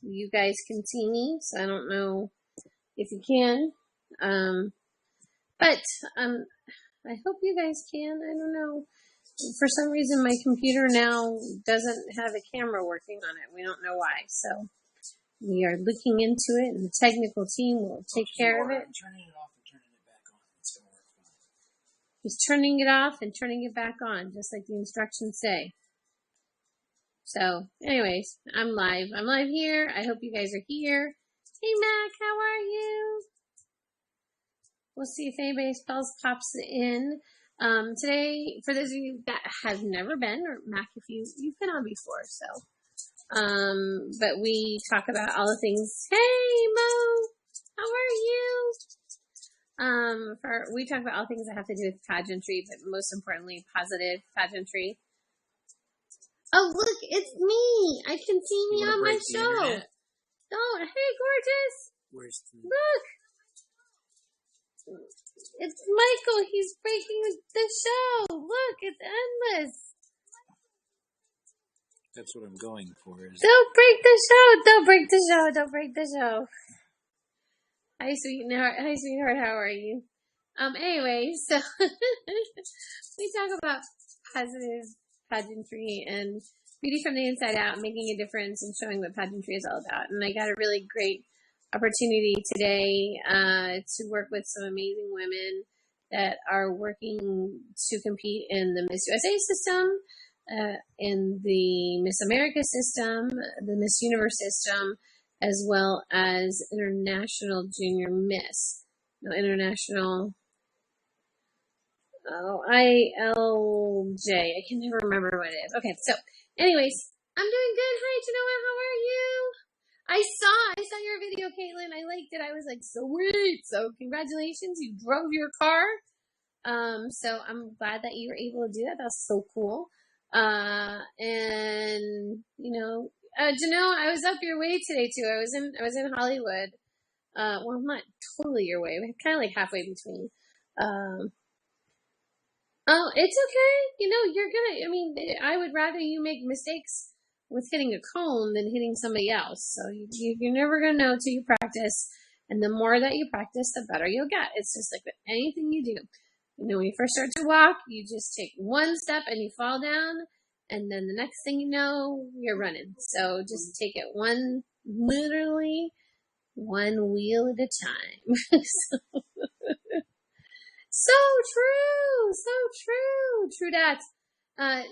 you guys can see me, so I don't know if you can. But I hope you guys can. I don't know. For some reason, my computer now doesn't have a camera working on it. We don't know why. So we are looking into it, and the technical team will take care of it. Turning it off and turning it back on. It's going to work fine. He's turning it off and turning it back on, just like the instructions say. So, anyways, I'm live. I'm live here. I hope you guys are here. Hey, Mac, how are you? We'll see if anybody else pops in. Today, for those of you that have never been, or Mac, if you've been on before, so. But we talk about all the things. Hey, Mo, how are you? We talk about all things that have to do with pageantry, but most importantly, positive pageantry. Oh, look, it's me. I can see me on my show. Oh, hey, gorgeous. Where's the... Look. It's Michael. He's breaking the show. Look, it's endless. That's what I'm going for. Don't break the show. Don't break the show. Don't break the show. Hi, sweetheart. How are you? Anyway, so we talk about positive pageantry and beauty from the inside out, making a difference and showing what pageantry is all about. And I got a really great opportunity today to work with some amazing women that are working to compete in the Miss USA system, in the Miss America system, the Miss Universe system, as well as International Junior Miss. No, International... Oh, ILJ. I can never remember what it is. Okay, so, anyways, I'm doing good. Hi, Genoa. How are you? I saw your video, Caitlin. I liked it. I was like, sweet. So, congratulations. You drove your car. So, I'm glad that you were able to do that. That's so cool. And, Genoa, I was up your way today, too. I was in Hollywood. Well, not totally your way. Kind of like halfway between. Oh, it's okay. I would rather you make mistakes with hitting a cone than hitting somebody else. So you're never going to know till you practice. And the more that you practice, the better you'll get. It's just like with anything you do. When you first start to walk, you just take one step and you fall down. And then the next thing you know, you're running. So just take it literally one wheel at a time. So true that.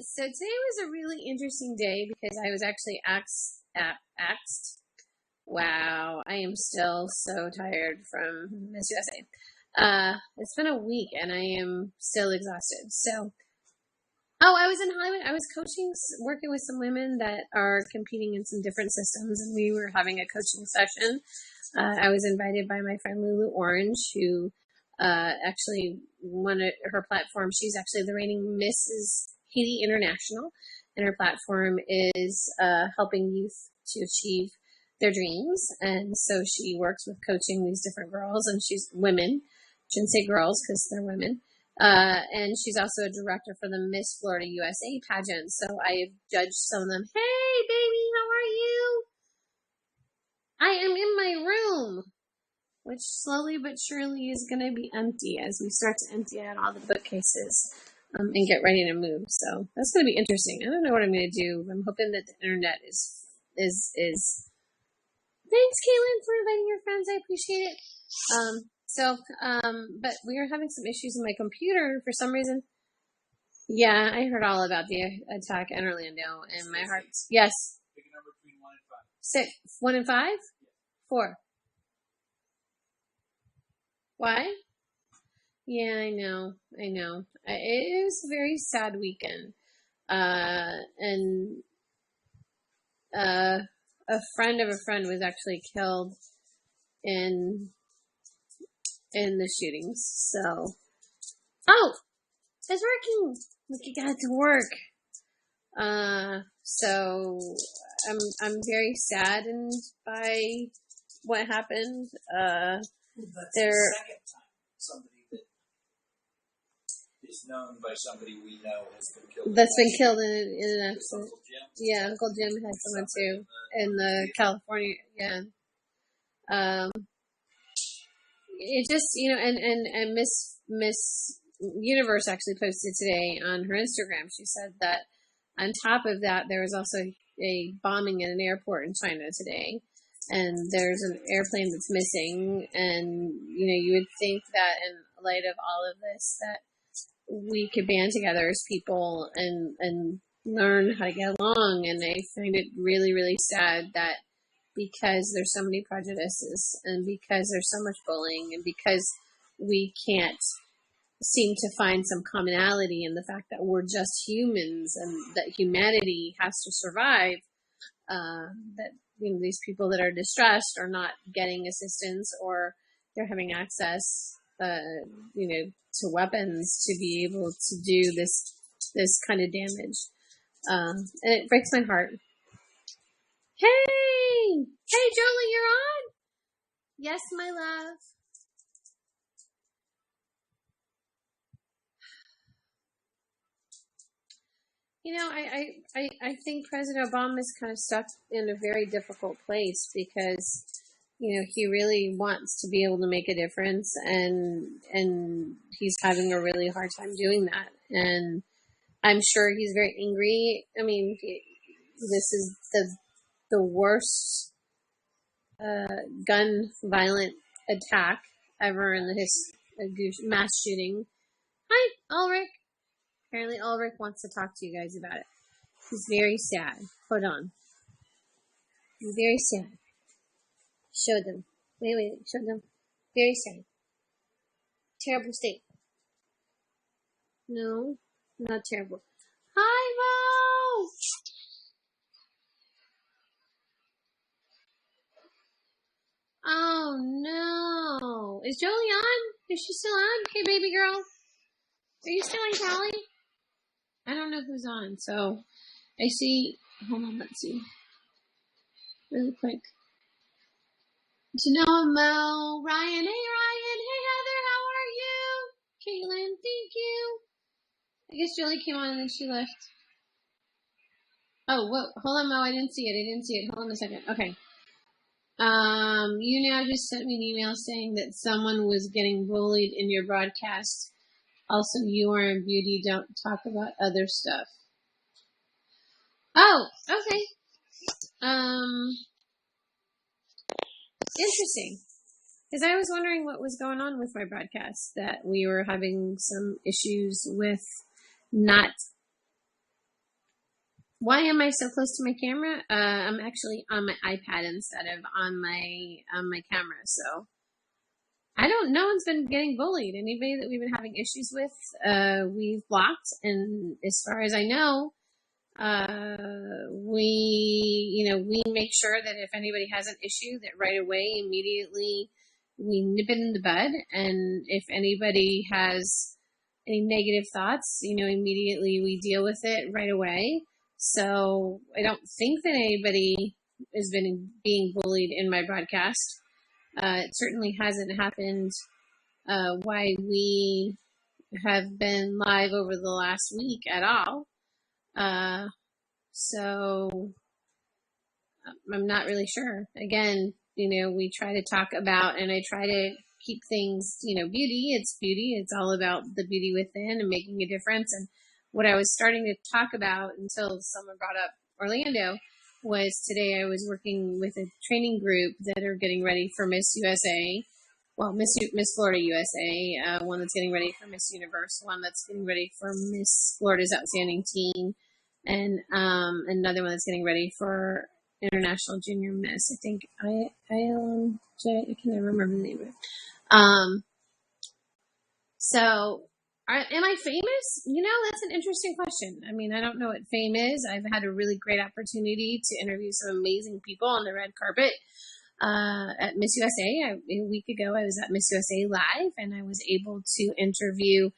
So today was a really interesting day because I was actually asked. Wow, I am still so tired from Miss USA. It's been a week and I am still exhausted. So, I was in Hollywood. I was working with some women that are competing in some different systems, and we were having a coaching session. I was invited by my friend Lulu Orange, who actually wanted her platform. She's actually the reigning Mrs. Haiti International, and her platform is helping youth to achieve their dreams. And so she works with coaching these different girls, and she's women. Shouldn't say girls because they're women. And she's also a director for the Miss Florida USA pageant. So I have judged some of them. Hey, baby, how are you? I am in my room, which slowly but surely is going to be empty as we start to empty out all the bookcases and get ready to move. So that's going to be interesting. I don't know what I'm going to do. I'm hoping that the internet is. Thanks, Caitlin, for inviting your friends. I appreciate it. But we are having some issues with my computer for some reason. Yeah, I heard all about the attack in Orlando, and my heart. Yes. Pick a number between 1 and 5. 6. 1 and 5? 4. Why? Yeah, I know. It was a very sad weekend. And a friend of a friend was actually killed in the shootings. So, it's working. Look, you got it to work. So I'm very saddened by what happened. That's the second time somebody is known by somebody we know has been killed. That's been killed in an accident. Uncle Jim? Yeah, Uncle Jim had someone too in the California. Yeah. Um, it just, and Miss Universe actually posted today on her Instagram. She said that on top of that, there was also a bombing in an airport in China today, and there's an airplane that's missing. And you would think that in light of all of this, that we could band together as people and learn how to get along. And I find it really, really sad that because there's so many prejudices and because there's so much bullying and because we can't seem to find some commonality in the fact that we're just humans and that humanity has to survive, that these people that are distressed are not getting assistance, or they're having access to weapons to be able to do this kind of damage. And it breaks my heart. Hey, Jolie, you're on? Yes, my love. I think President Obama is kind of stuck in a very difficult place because, he really wants to be able to make a difference, and he's having a really hard time doing that. And I'm sure he's very angry. I mean, this is the worst gun violent attack ever in the mass shooting. Hi, Ulrich. Apparently Ulrich wants to talk to you guys about it. He's very sad. Hold on. He's very sad. Show them. Wait. Show them. Very sad. Terrible state. No, not terrible. Hi, Mo! Oh, no. Is Jolie on? Is she still on? Hey, baby girl. Are you still on, Callie? I don't know who's on, so I see. Hold on, let's see. Really quick. Genoa, Mo, Ryan. Hey, Ryan. Hey, Heather. How are you? Caitlin, thank you. I guess Jolie came on and then she left. Oh, whoa. Hold on, Mo. I didn't see it. Hold on a second. Okay. YouNow just sent me an email saying that someone was getting bullied in your broadcast. Also, you are in beauty. Don't talk about other stuff. Oh, okay. Interesting. Because I was wondering what was going on with my broadcast, that we were having some issues with not. Why am I so close to my camera? I'm actually on my iPad instead of on my camera, so I don't. No one's been getting bullied. Anybody that we've been having issues with, we've blocked. And as far as I know, we make sure that if anybody has an issue, that right away, immediately, we nip it in the bud. And if anybody has any negative thoughts, immediately we deal with it right away. So I don't think that anybody has been being bullied in my broadcast. It certainly hasn't happened while we have been live over the last week at all. So I'm not really sure. Again, we try to talk about, and I try to keep things, beauty. It's beauty. It's all about the beauty within and making a difference. And what I was starting to talk about until someone brought up Orlando was today I was working with a training group that are getting ready for Miss USA. Well, Miss Florida USA, one that's getting ready for Miss Universe, one that's getting ready for Miss Florida's Outstanding Teen, and another one that's getting ready for International Junior Miss. I think I can never remember the name of it. So, am I famous? That's an interesting question. I mean, I don't know what fame is. I've had a really great opportunity to interview some amazing people on the red carpet at Miss USA. A week ago, I was at Miss USA Live, and I was able to interview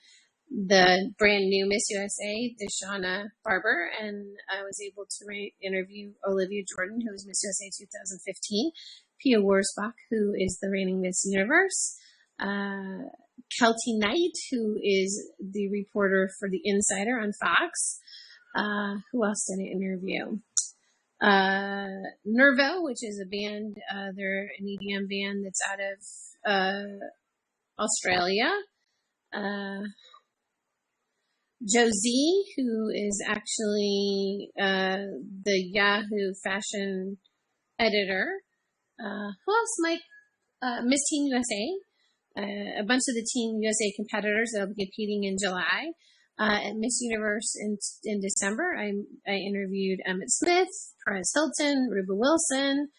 the brand new Miss USA, Deshauna Barber, and I was able to interview Olivia Jordan, who was Miss USA 2015, Pia Worsbach, who is the reigning Miss Universe, Kelty Knight, who is the reporter for The Insider on Fox. Who else did I interview? Nervo, which is a band. They're an EDM band that's out of Australia. Josie, who is actually the Yahoo fashion editor. Who else, Mike? Miss Teen USA. A bunch of the Teen USA competitors that will be competing in July. At Miss Universe in December, I interviewed Emmett Smith, Perez Hilton, Ruba Wilson,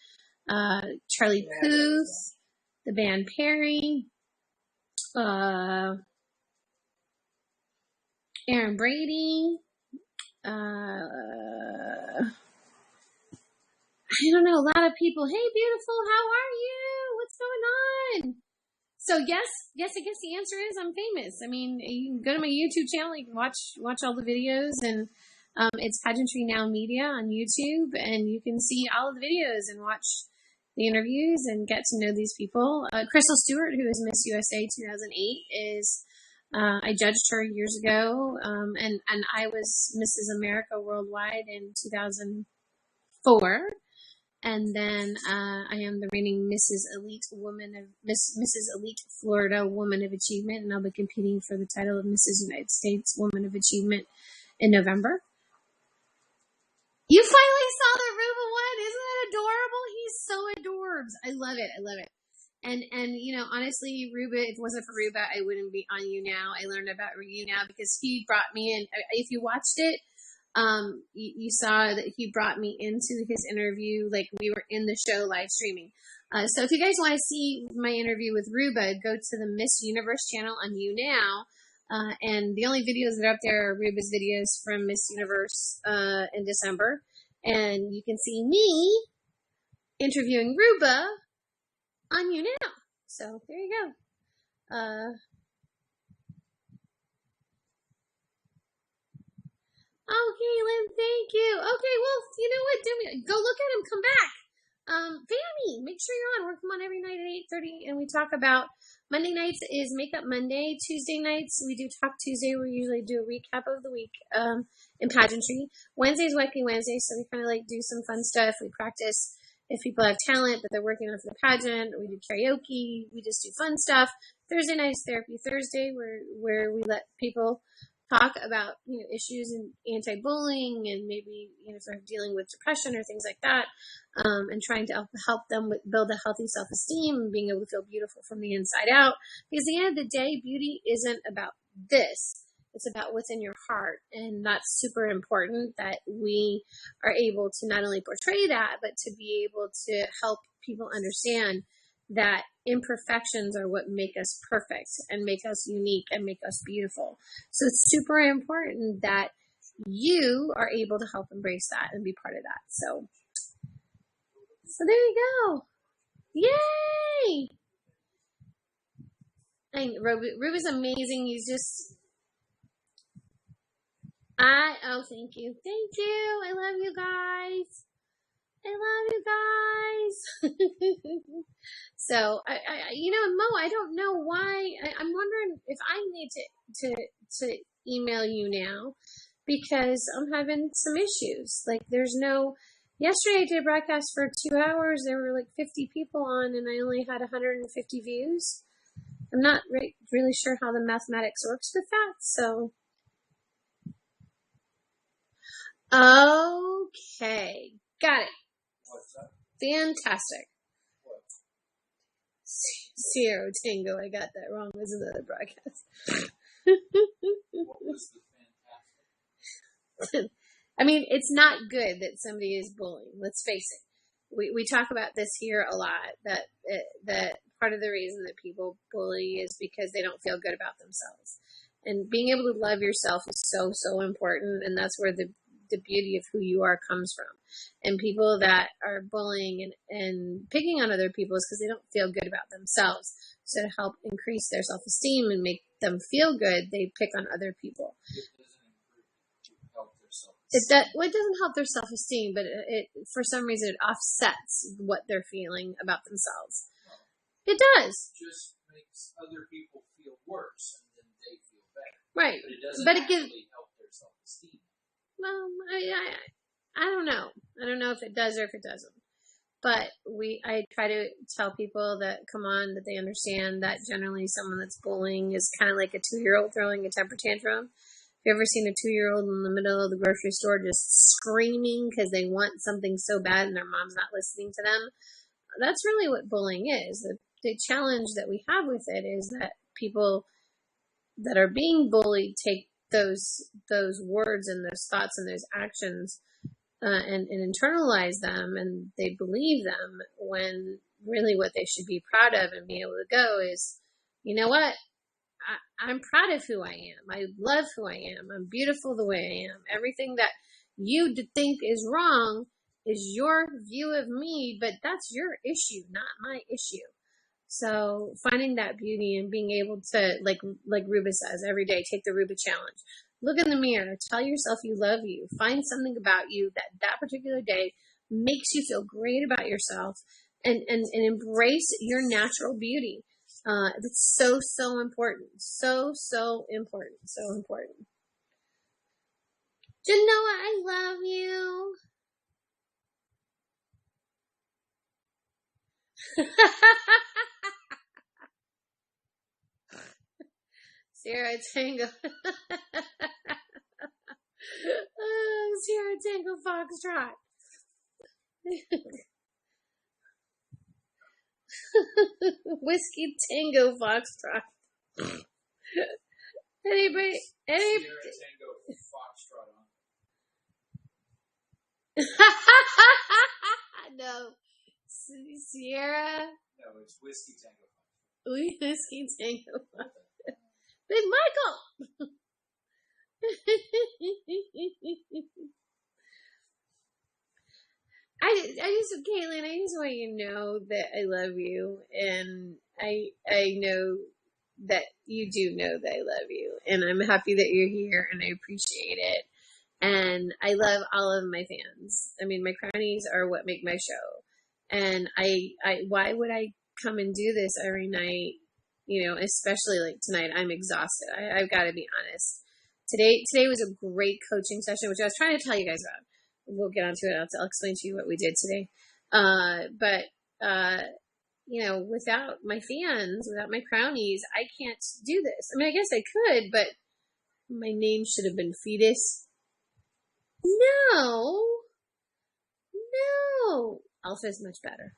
Charlie Puth, the band Perry, Aaron Brady. I don't know, a lot of people. Hey, beautiful, how are you? What's going on? So yes, I guess the answer is I'm famous. I mean, you can go to my YouTube channel, you can watch all the videos, and it's Pageantry Now Media on YouTube, and you can see all of the videos and watch the interviews and get to know these people. Crystal Stewart, who is Miss USA 2008, is I judged her years ago, and I was Mrs. America Worldwide in 2004. And then I am the reigning Mrs. Elite Florida Woman of Achievement, and I'll be competing for the title of Mrs. United States Woman of Achievement in November. You finally saw the Ruba one. Isn't that adorable? He's so adorbs. I love it. And you know, honestly, Ruba, if it wasn't for Ruba, I wouldn't be on YouNow. I learned about YouNow because he brought me in. If you watched it, you saw that he brought me into his interview, like we were in the show live streaming. So if you guys want to see my interview with Ruba, go to the Miss Universe channel on YouNow. And the only videos that are up there are Ruba's videos from Miss Universe in December. And you can see me interviewing Ruba on YouNow. So there you go. Oh, Caitlin, thank you. Okay, well, you know what? Go look at him. Come back. Fanny, make sure you're on. We're on every night at 8:30, and we talk about Monday nights is Makeup Monday. Tuesday nights, we do Talk Tuesday. We usually do a recap of the week in pageantry. Wednesday's Wacky Wednesday, so we kind of like do some fun stuff. We practice if people have talent that they're working on for the pageant. We do karaoke. We just do fun stuff. Thursday night is Therapy Thursday, where we let people talk about, you know, issues in anti-bullying and maybe, you know, sort of dealing with depression or things like that, and trying to help them build a healthy self-esteem and being able to feel beautiful from the inside out. Because at the end of the day, beauty isn't about this. It's about what's in your heart. And that's super important that we are able to not only portray that, but to be able to help people understand that imperfections are what make us perfect and make us unique and make us beautiful. So it's super important that you are able to help embrace that and be part of that. So there you go. Yay! And Ruba's amazing. He's just, thank you. Thank you. I love you guys. So, you know, Mo, I don't know why. I'm wondering if I need to email you now because I'm having some issues. Like, yesterday I did a broadcast for 2 hours. There were like 50 people on, and I only had 150 views. I'm not really sure how the mathematics works with that. So, okay, got it. What's that? Fantastic. What? Sierra Tango, I got that wrong. This is another broadcast. What was the fantastic? I mean, it's not good that somebody is bullying. Let's face it. We talk about this here a lot, that part of the reason that people bully is because they don't feel good about themselves. And being able to love yourself is so, so important, and that's where the beauty of who you are comes from. And people that are bullying and picking on other people is because they don't feel good about themselves. So to help increase their self-esteem and make them feel good, they pick on other people. It doesn't help their self-esteem, but it for some reason it offsets what they're feeling about themselves. It does. Just makes other people feel worse, and then they feel better. Right. But it doesn't But it actually help their self-esteem. well, I don't know. I don't know if it does or if it doesn't. But I try to tell people that, come on, that they understand that generally someone that's bullying is kind of like a 2-year-old throwing a temper tantrum. Have you ever seen a 2-year-old in the middle of the grocery store just screaming because they want something so bad and their mom's not listening to them? That's really what bullying is. The challenge that we have with it is that people that are being bullied take those words and those thoughts and those actions and internalize them, and they believe them, when really what they should be proud of and be able to go is, you know what? I'm proud of who I am. I love who I am. I'm beautiful the way I am. Everything that you think is wrong is your view of me, but that's your issue, not my issue. So finding that beauty and being able to, like Ruba says, every day, take the Ruba challenge. Look in the mirror, tell yourself you love you. Find something about you that particular day makes you feel great about yourself, and embrace your natural beauty. It's so important. So important. So important. Genoa, I love you. Sierra Tango. Sierra Tango Foxtrot. Whiskey Tango Foxtrot. Anybody? Sierra Tango Foxtrot on. No. Sierra. No, it's Whiskey Tango. Whiskey Tango. Big Michael. Caitlin, I just want you to know that I love you, and I know that you do know that I love you, and I'm happy that you're here, and I appreciate it, and I love all of my fans. I mean, my crownies are what make my show, and why would I come and do this every night? You know, especially like tonight, I'm exhausted. I've got to be honest. Today was a great coaching session, which I was trying to tell you guys about. We'll get onto it. I'll explain to you what we did today. You know, without my fans, without my crownies, I can't do this. I mean, I guess I could, but my name should have been Fetus. No. Alpha is much better.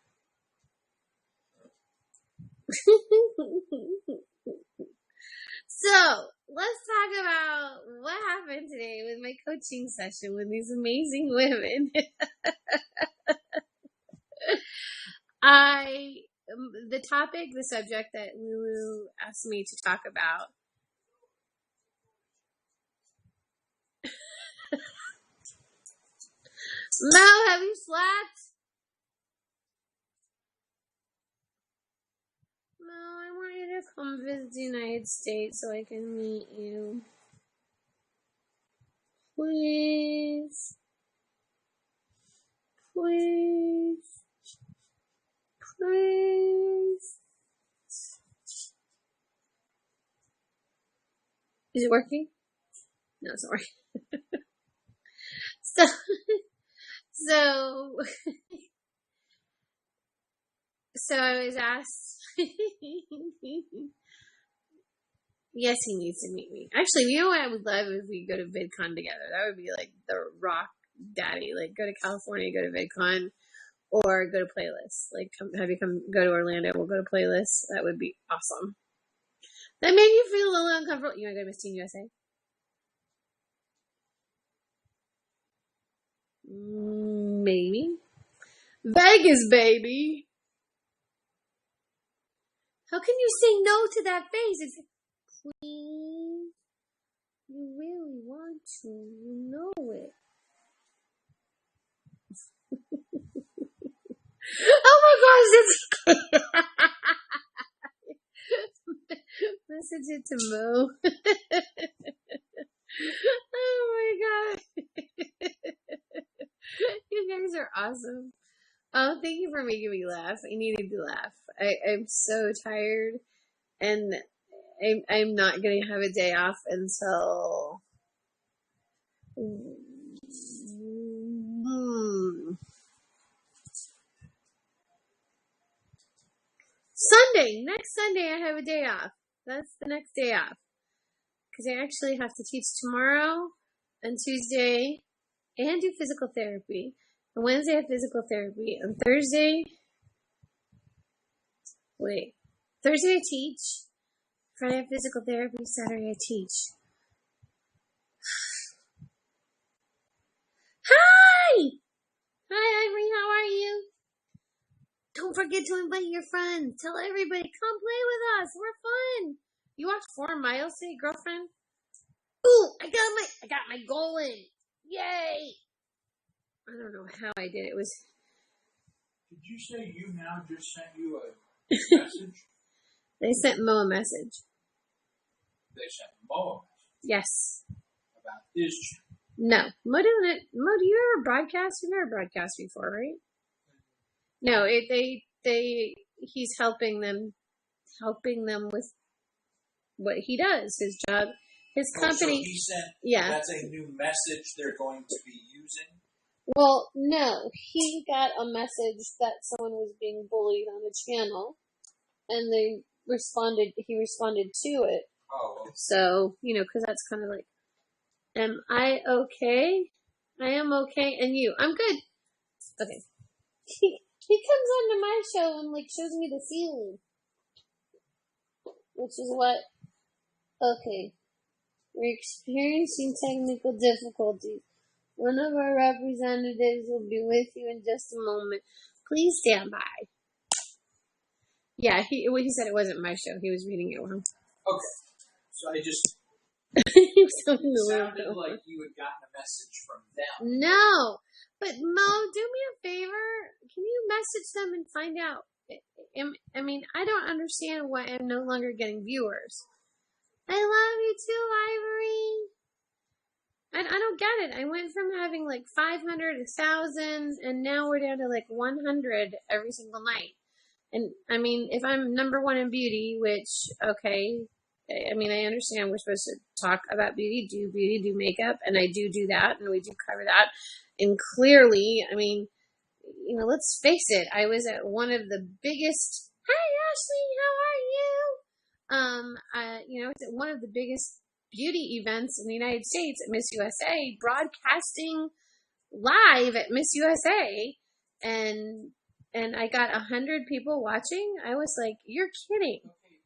So, let's talk about what happened today with my coaching session with these amazing women. The subject that Lulu asked me to talk about. Mo, have you slept? No, I want you to come visit the United States so I can meet you. Please. Is it working? No, it's not working. So I was asked. Yes, he needs to meet me. Actually, you know what I would love if we go to VidCon together. That would be like the rock daddy. Like, go to California, go to VidCon, or go to Playlist. Like, go to Orlando. We'll go to Playlist. That would be awesome. That made you feel a little uncomfortable. You want to go to Miss Teen USA? Maybe. Vegas, baby. How can you say no to that face? It's please. You really want to. You know it. Oh my gosh, it's message it to Mo. Oh my god. You guys are awesome. Oh, thank you for making me laugh. I needed to laugh. I'm so tired. and I'm not going to have a day off until Sunday. Next Sunday, I have a day off. That's the next day off. Because I actually have to teach tomorrow and Tuesday and do physical therapy. On Wednesday, I have physical therapy. On Thursday, Thursday I teach. Friday I have physical therapy. Saturday I teach. Hi! Hi, Ivory. How are you? Don't forget to invite your friends. Tell everybody, come play with us. We're fun. You walked 4 miles today, girlfriend? Ooh, I got my goal in. Yay! I don't know how I did it. Did you say YouNow just sent you a message? They sent Mo a message. They sent Mo a message? Yes. About his channel? No. Mo, do you ever broadcast? You've never broadcast before, right? No, he's helping them with what he does, his job, his company. So he sent, yeah. That's a new message they're going to be using? Well, no, he got a message that someone was being bullied on the channel, and he responded to it. Oh, okay. So, because that's kind of like, am I okay? I am okay, and you? I'm good. Okay. He comes onto my show and shows me the ceiling, which is what. Okay, we're experiencing technical difficulties. One of our representatives will be with you in just a moment. Please stand by. Yeah, he said it wasn't my show. He was reading it wrong. Okay, so I just. He was it sounded like you had gotten a message from them. No. But Mo, do me a favor. Can you message them and find out? I mean, I don't understand why I'm no longer getting viewers. I love you too, Ivory. I don't get it. I went from having 500, 1,000, and now we're down to 100 every single night. And I mean, if I'm number one in beauty, which, okay, I mean, I understand we're supposed to talk about beauty, do makeup, and I do that, and we do cover that. And clearly, I mean, let's face it, I was at one of the biggest, hey Ashley, how are you? It's at one of the biggest beauty events in the United States at Miss USA, broadcasting live at Miss USA, and I got 100 people watching. I was like, you're kidding. Okay.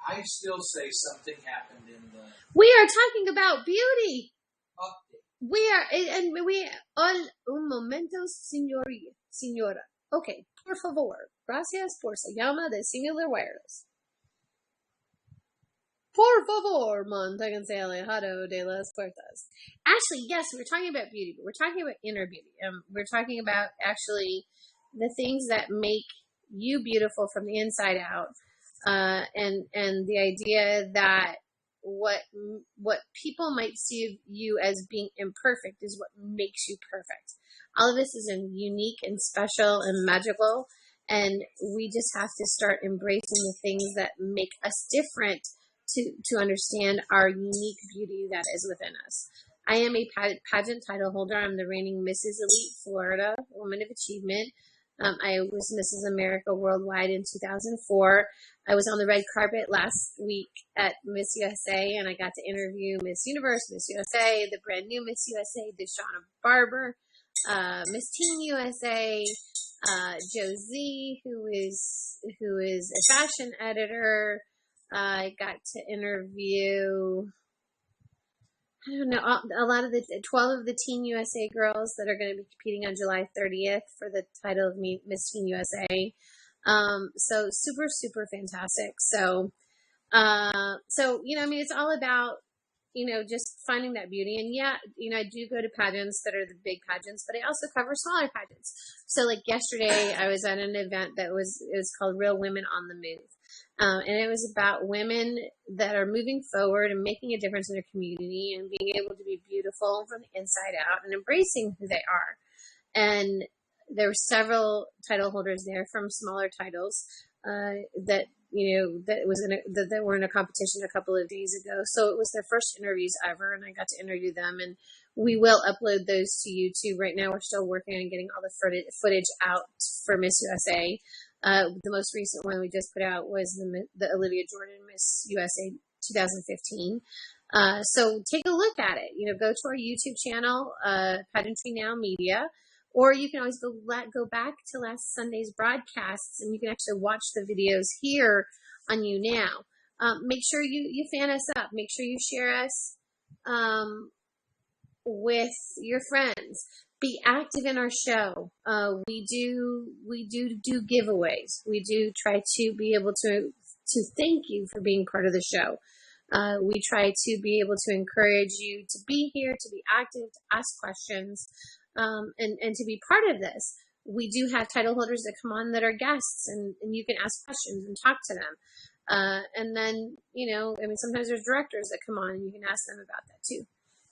I still say something happened in the... We are talking about beauty. Update. Un momento, señora. Okay, por favor. Gracias por se llama de Singular Wireless. Por favor, manténganse alejado de las puertas. Actually, yes, we're talking about beauty, but we're talking about inner beauty. We're talking about actually the things that make you beautiful from the inside out. And the idea that what people might see you as being imperfect is what makes you perfect. All of this is unique and special and magical, and we just have to start embracing the things that make us different to understand our unique beauty that is within us. I am a pageant title holder. I'm the reigning Mrs. Elite Florida Woman of Achievement. I was Mrs. America Worldwide in 2004. I was on the red carpet last week at Miss USA, and I got to interview Miss Universe, Miss USA, the brand new Miss USA, Deshauna Barber, Miss Teen USA, Josie, who is a fashion editor. I got to interview, I don't know, a lot of the 12 of the Teen USA girls that are going to be competing on July 30th for the title of Miss Teen USA. So super, super fantastic. So, it's all about, just finding that beauty. And yeah, I do go to pageants that are the big pageants, but I also cover smaller pageants. So yesterday I was at an event it was called Real Women on the Move. And it was about women that are moving forward and making a difference in their community and being able to be beautiful from the inside out and embracing who they are. And there were several title holders there from smaller titles. that that were in a competition a couple of days ago. So it was their first interviews ever, and I got to interview them. And we will upload those to YouTube. Right now, we're still working on getting all the footage out for Miss USA. The most recent one we just put out was the Olivia Jordan Miss USA 2015. So take a look at it. Go to our YouTube channel, Pageantry Now Media, or you can always go back to last Sunday's broadcasts, and you can actually watch the videos here on YouNow. Make sure you fan us up. Make sure you share us with your friends. Be active in our show. We do giveaways. We do try to be able to thank you for being part of the show. We try to be able to encourage you to be here, to be active, to ask questions, and to be part of this. We do have title holders that come on that are guests, and you can ask questions and talk to them. And then, sometimes there's directors that come on and you can ask them about that too.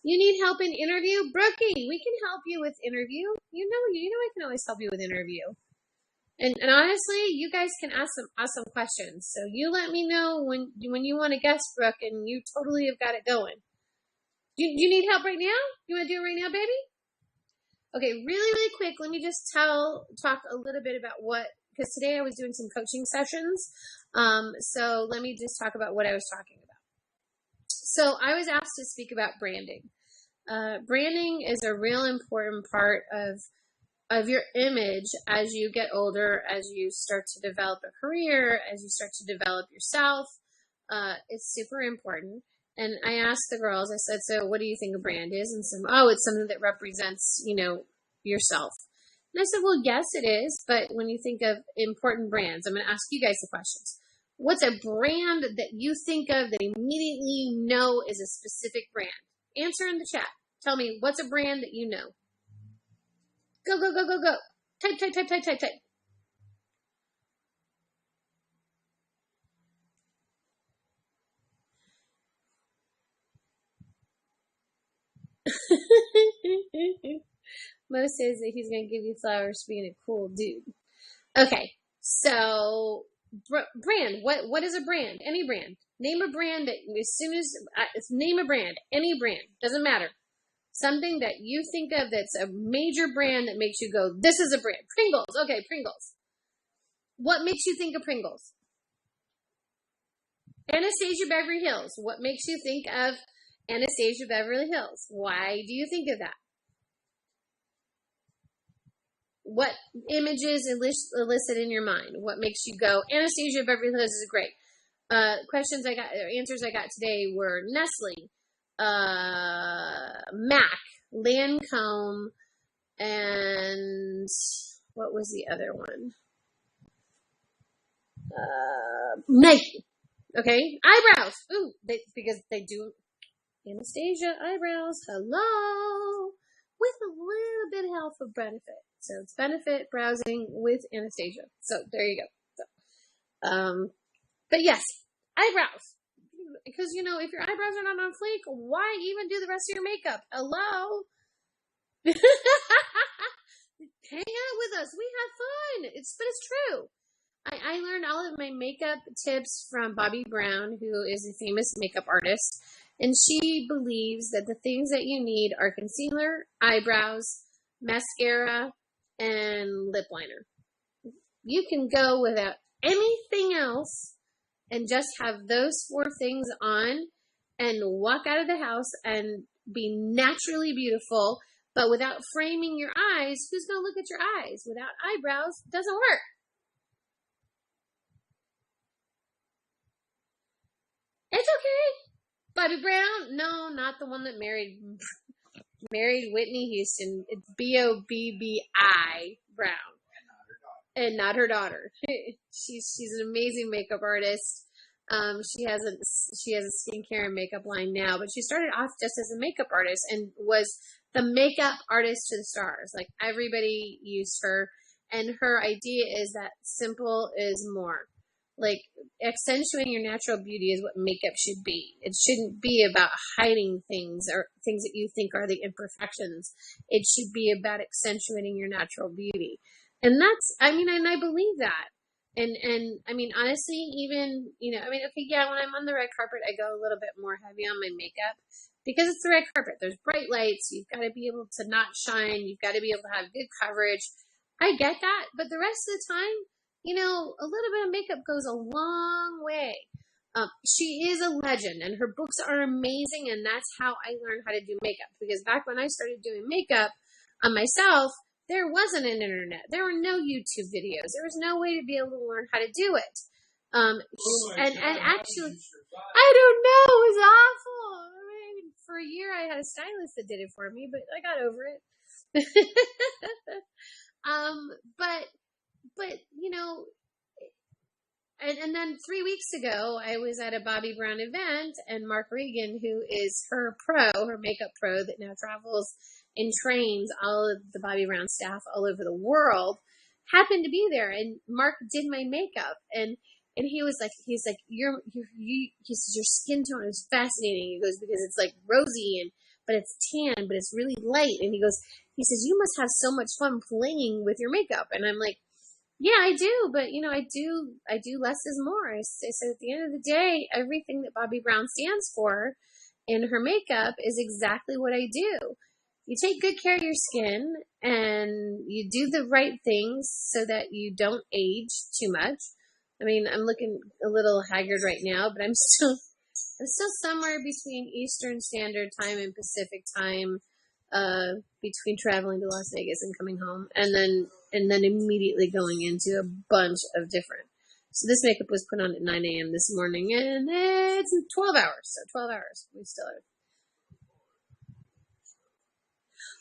You need help in interview? Brookie, we can help you with interview. You know I can always help you with interview. And honestly, you guys can ask some awesome questions. So you let me know when you want to guest, Brooke, and you totally have got it going. Do you need help right now? You want to do it right now, baby? Okay, really, really quick, let me just talk a little bit about because today I was doing some coaching sessions. So let me just talk about what I was talking about. So I was asked to speak about branding. Branding is a real important part of your image as you get older, as you start to develop a career, as you start to develop yourself. It's super important. And I asked the girls, I said, so what do you think a brand is? And some, it's something that represents, yourself. And I said, well, yes, it is. But when you think of important brands, I'm going to ask you guys the questions. What's a brand that you think of that immediately you know is a specific brand? Answer in the chat. Tell me, what's a brand that you know? Go, go, go, go, go. Type. Mo says that he's going to give you flowers for being a cool dude. Okay, so brand. What is a brand? Any brand. Name a brand that name a brand. Any brand. Doesn't matter. Something that you think of that's a major brand that makes you go, this is a brand. Pringles. Okay, Pringles. What makes you think of Pringles? Anastasia Beverly Hills. What makes you think of Anastasia Beverly Hills? Why do you think of that? What images elicit in your mind? What makes you go, Anastasia Beverly Hills is great? Answers I got today were Nestle, Mac, Lancome, and what was the other one? Nike. Okay, eyebrows. Ooh, because they do Anastasia eyebrows. Hello, with a little bit of health of benefit. So it's benefit browsing with Anastasia. So there you go. So, but yes, eyebrows. Because, if your eyebrows are not on fleek, why even do the rest of your makeup? Hello? Hang out with us. We have fun. But it's true. I learned all of my makeup tips from Bobbi Brown, who is a famous makeup artist. And she believes that the things that you need are concealer, eyebrows, mascara, and lip liner. You can go without anything else and just have those 4 things on and walk out of the house and be naturally beautiful, but without framing your eyes. Who's going to look at your eyes? Without eyebrows, it doesn't work. It's okay. Bobbi Brown? No, not the one that married Whitney Houston. It's Bobbi Brown. And not her daughter. She's an amazing makeup artist. She has a skincare and makeup line now, but she started off just as a makeup artist and was the makeup artist to the stars. Like, everybody used her, and her idea is that simple is more. Like, accentuating your natural beauty is what makeup should be. It shouldn't be about hiding things or things that you think are the imperfections. It should be about accentuating your natural beauty. And and I believe that. And I mean, honestly, even, okay, yeah, when I'm on the red carpet, I go a little bit more heavy on my makeup because it's the red carpet. There's bright lights. You've got to be able to not shine. You've got to be able to have good coverage. I get that. But the rest of the time, a little bit of makeup goes a long way. She is a legend, and her books are amazing, and that's how I learned how to do makeup. Because back when I started doing makeup on myself, there wasn't an internet. There were no YouTube videos. There was no way to be able to learn how to do it. And actually, I don't know. It was awful. I mean, for a year, I had a stylist that did it for me, but I got over it. But and then 3 weeks ago, I was at a Bobbi Brown event, and Mark Regan, who is her makeup pro that now travels and trains all of the Bobbi Brown staff all over the world, happened to be there. And Mark did my makeup, and he was like, he says, your skin tone is fascinating. He goes, because it's like rosy but it's tan, but it's really light. And he says, you must have so much fun playing with your makeup. And I'm like, yeah, I do, but I do less is more. I said at the end of the day, everything that Bobbi Brown stands for in her makeup is exactly what I do. You take good care of your skin and you do the right things so that you don't age too much. I mean, I'm looking a little haggard right now, but I'm still somewhere between Eastern Standard Time and Pacific Time, between traveling to Las Vegas and coming home, and then immediately going into a bunch of different. So this makeup was put on at 9 a.m. this morning, and it's 12 hours. So 12 hours. We still have.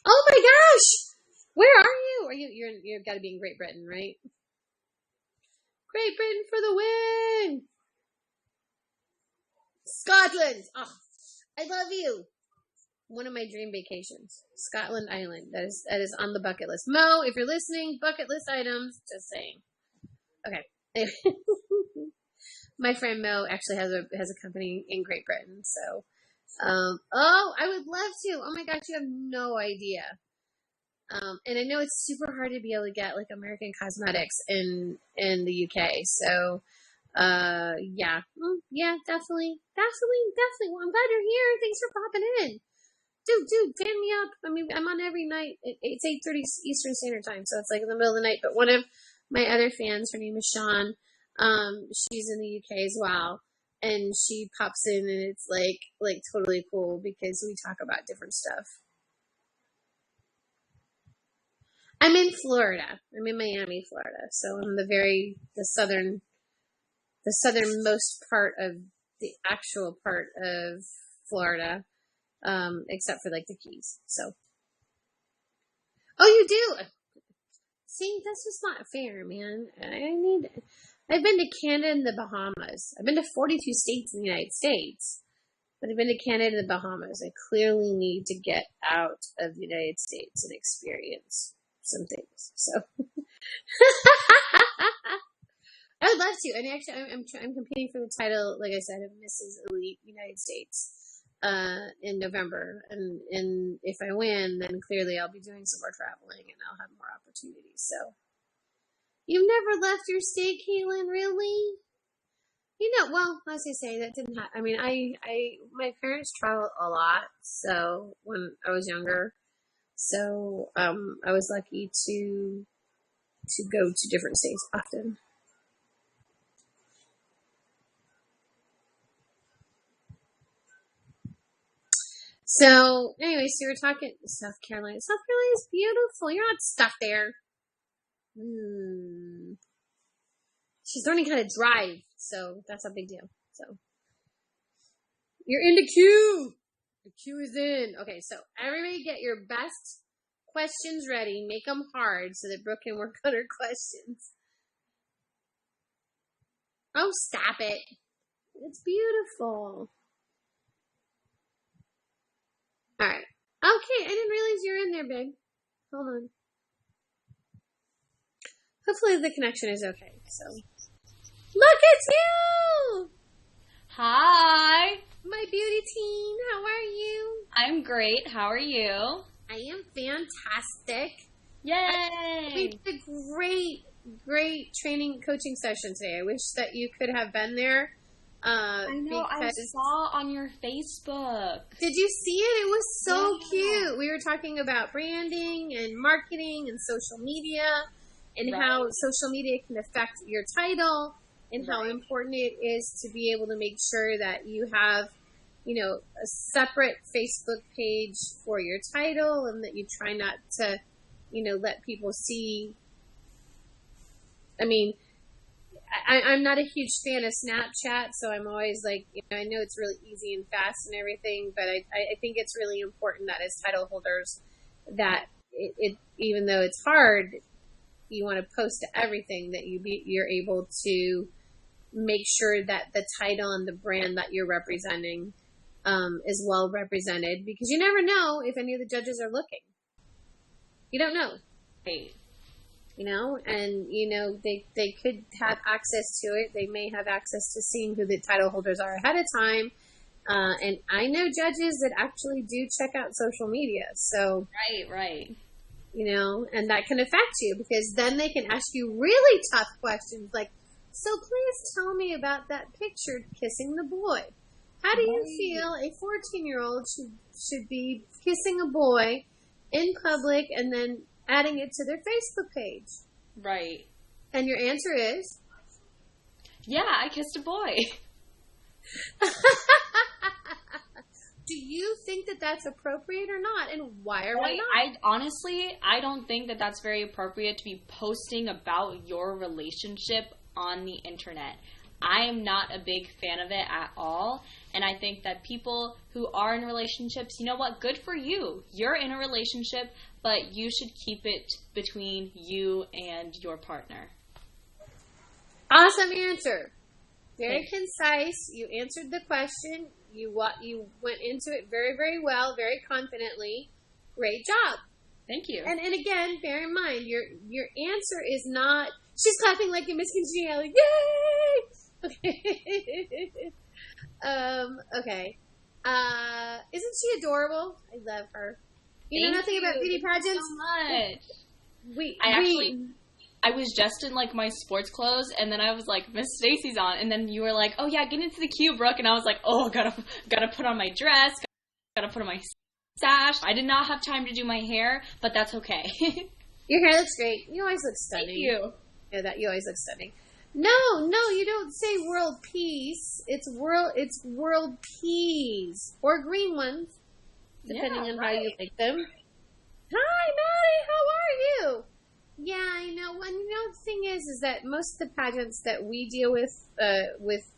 Oh my gosh! Where are you? You've got to be in Great Britain, right? Great Britain for the win! Scotland! Oh, I love you! One of my dream vacations. Scotland Island. That is on the bucket list. Mo, if you're listening, bucket list items, just saying. Okay. My friend Mo actually has a company in Great Britain, so I would love to. Oh my gosh, you have no idea. And I know it's super hard to be able to get like American Cosmetics in the UK. So yeah, definitely. Well, I'm glad you're here. Thanks for popping in. Dude, fan me up. I mean, I'm on every night. It's 8:30 Eastern Standard Time, so it's like in the middle of the night. But one of my other fans, her name is Sean. She's in the UK as well, and she pops in, and it's like totally cool because we talk about different stuff. I'm in Florida. I'm in Miami, Florida. So I'm the southernmost part of the actual part of Florida. Except for like the Keys. So, oh, you do. See, that's just not fair, man. I've been to Canada and the Bahamas. I've been to 42 states in the United States, but I've been to Canada and the Bahamas. I clearly need to get out of the United States and experience some things. So, I would love to. And actually, I'm competing for the title, like I said, of Mrs. Elite United States. In November, and if I win, then clearly I'll be doing some more traveling and I'll have more opportunities. So, you've never left your state, Caitlin, really? Well, as I say, that didn't happen. I mean, my parents travel a lot, so when I was younger, so I was lucky to go to different states often. So, anyway, so we're talking South Carolina. South Carolina is beautiful. You're not stuck there. She's learning how to drive, so that's a big deal. So, you're in the queue. The queue is in. Okay, so everybody get your best questions ready. Make them hard so that Brooke can work on her questions. Oh, stop it. It's beautiful. Alright. Okay, I didn't realize you were in there, babe. Hold on. Hopefully the connection is okay, so. Look at you! Hi! My beauty teen, how are you? I'm great, how are you? I am fantastic. Yay! We did a great great training coaching session today. I wish that you could have been there. I know, I saw on your Facebook. Did you see it? It was so cute. We were talking about branding and marketing and social media and how social media can affect your title and how important it is to be able to make sure that you have, a separate Facebook page for your title and that you try not to, let people see. I mean, I'm not a huge fan of Snapchat, so I'm always like, I know it's really easy and fast and everything, but I think it's really important that as title holders that it even though it's hard, you want to post to everything that you're able to make sure that the title and the brand that you're representing is well represented, because you never know if any of the judges are looking. You don't know. Right. And they could have access to it. They may have access to seeing who the title holders are ahead of time. And I know judges that actually do check out social media. So Right. And that can affect you, because then they can ask you really tough questions like, so please tell me about that picture kissing the boy. How do you feel a 14-year-old should be kissing a boy in public and then adding it to their Facebook page? Right. And your answer is? Yeah, I kissed a boy. Do you think that that's appropriate or not? And why or why not? I honestly don't think that that's very appropriate to be posting about your relationship on the internet. I am not a big fan of it at all. And I think that people who are in relationships, you know what? Good for you. You're in a relationship, but you should keep it between you and your partner. Awesome answer. Very concise. You answered the question. You went into it very, very well, very confidently. Great job. Thank you. And again, bear in mind, your answer is not, she's clapping like a Miss Congeniality. Yay! Okay. Okay. Isn't she adorable? I love her. You know nothing about beauty pageants? So much. I was just in like my sports clothes, and then I was like, Miss Stacy's on, and then you were like, oh yeah, get into the queue, Brooke, and I was like, oh, gotta put on my dress, gotta put on my sash. I did not have time to do my hair, but that's okay. Your hair looks great. You always look stunning. Thank you. Yeah, you always look stunning. No, you don't say world peace. It's world peas or green ones, depending on how you like them. Hi, Maddie. How are you? Yeah, I know. Well, the thing is that most of the pageants that we deal with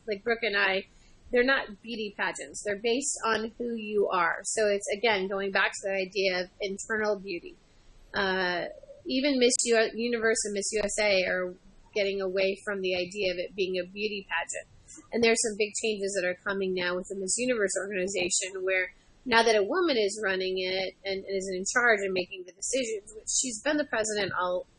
like Brooke and I, they're not beauty pageants. They're based on who you are. So it's, again, going back to the idea of internal beauty. Even Miss Universe and Miss USA are getting away from the idea of it being a beauty pageant. And there's some big changes that are coming now with the Miss Universe organization, where now that a woman is running it and is in charge and making the decisions, which she's been the president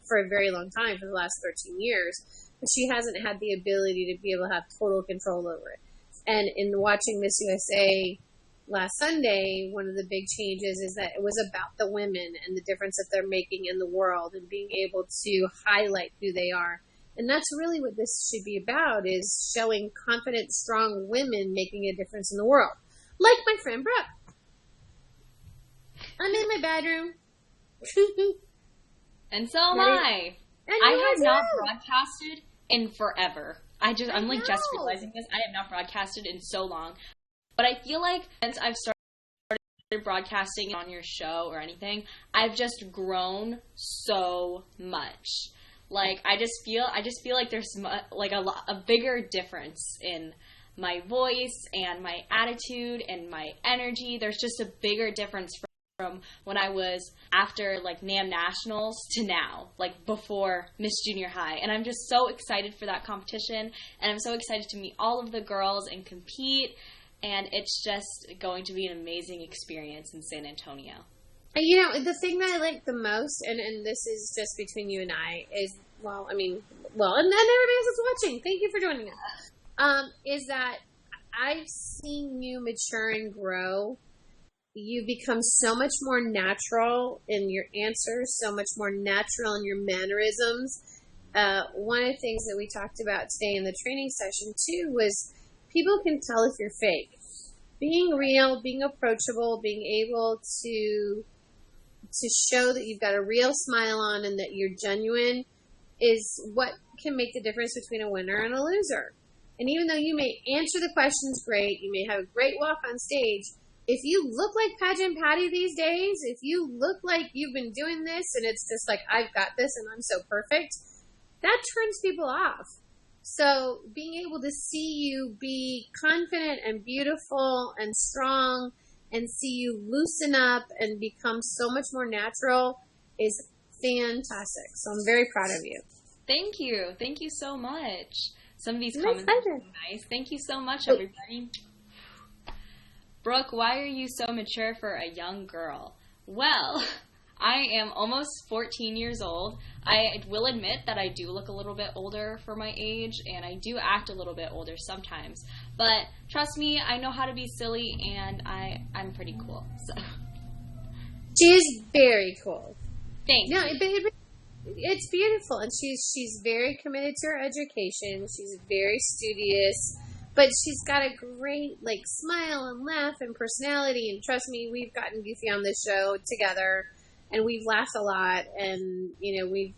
for a very long time, for the last 13 years, but she hasn't had the ability to be able to have total control over it. And in watching Miss USA last Sunday, one of the big changes is that it was about the women and the difference that they're making in the world and being able to highlight who they are. And that's really what this should be about, is showing confident, strong women making a difference in the world. Like my friend Brooke. I'm in my bedroom. And so am I. And I have not broadcasted in forever. I'm just realizing this. I have not broadcasted in so long. But I feel like since I've started broadcasting on your show or anything, I've just grown so much. Like, I just feel like there's like a bigger difference in my voice and my attitude and my energy. There's just a bigger difference from when I was after like NAM Nationals to now, like before Miss Junior High. And I'm just so excited for that competition, and I'm so excited to meet all of the girls and compete, and it's just going to be an amazing experience in San Antonio. The thing that I like the most, and this is just between you and I, is, and everybody else that's watching, thank you for joining us, is that I've seen you mature and grow. You become so much more natural in your answers, so much more natural in your mannerisms. one of the things that we talked about today in the training session too was people can tell if you're fake. Being real, being approachable, being able to show that you've got a real smile on and that you're genuine is what can make the difference between a winner and a loser. And even though you may answer the questions great, you may have a great walk on stage, if you look like Pageant Patty these days, if you look like you've been doing this and it's just like, I've got this and I'm so perfect, that turns people off. So being able to see you be confident and beautiful and strong and see you loosen up and become so much more natural is fantastic. So I'm very proud of you. Thank you. Thank you so much. Some of these My comments pleasure. are nice. Thank you so much, everybody. Brooke, why are you so mature for a young girl? Well, I am almost 14 years old. I will admit that I do look a little bit older for my age, and I do act a little bit older sometimes. But trust me, I know how to be silly, and I'm pretty cool. So. She is very cool. Thanks. No, it's beautiful, and she's very committed to her education. She's very studious, but she's got a great smile and laugh and personality. And trust me, we've gotten goofy on this show together, and we've laughed a lot. And we've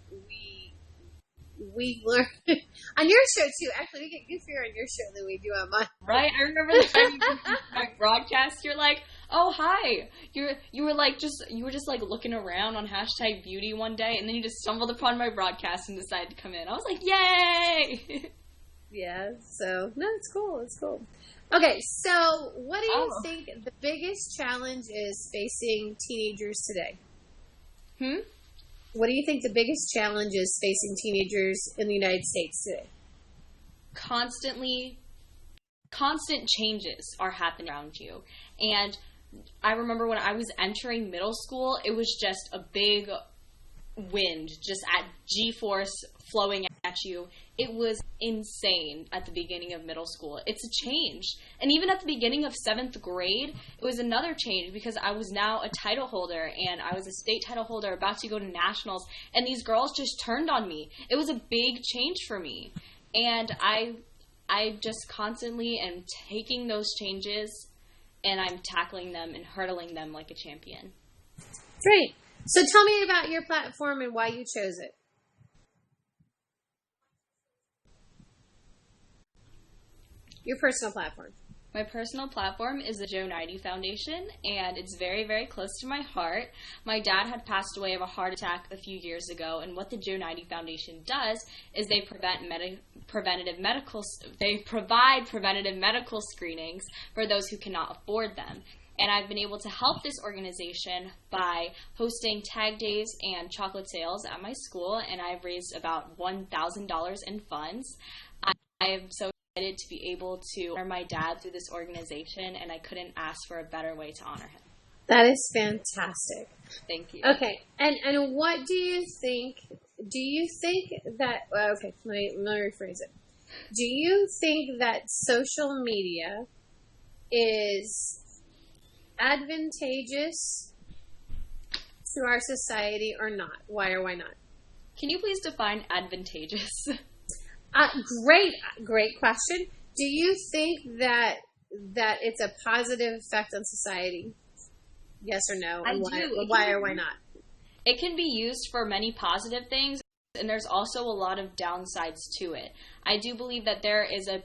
learned on your show too. Actually, we get goofier on your show than we do on mine. Right? I remember the time you did my broadcast. You're like, "Oh, hi." You were just looking around on #beauty one day, and then you just stumbled upon my broadcast and decided to come in. I was like, "Yay!" Yeah. So no, it's cool. It's cool. Okay, so what do you think the biggest challenge is facing teenagers today? What do you think the biggest challenge is facing teenagers in the United States today? Constant changes are happening around you. And I remember when I was entering middle school, it was just a big wind, just at G-force flowing at you. It was insane at the beginning of middle school. It's a change. And even at the beginning of 7th grade, it was another change because I was now a title holder and I was a state title holder about to go to nationals, and these girls just turned on me. It was a big change for me. And I just constantly am taking those changes and I'm tackling them and hurdling them like a champion. Great. So tell me about your platform and why you chose it. Your personal platform. My personal platform is the Joe 90 Foundation, and it's very, very close to my heart. My dad had passed away of a heart attack a few years ago, and what the Joe 90 Foundation does is they provide preventative medical screenings for those who cannot afford them. And I've been able to help this organization by hosting tag days and chocolate sales at my school, and I've raised about $1,000 in funds. I am so excited to be able to honor my dad through this organization, and I couldn't ask for a better way to honor him. That is fantastic. Thank you. Okay, and what do you think? Do you think that? Okay, let me rephrase it. Do you think that social media is advantageous to our society or not? Why or why not? Can you please define advantageous? Great question. Do you think that it's a positive effect on society? Yes or no? I and do. Why or why not? It can be used for many positive things, and there's also a lot of downsides to it. I do believe that there is a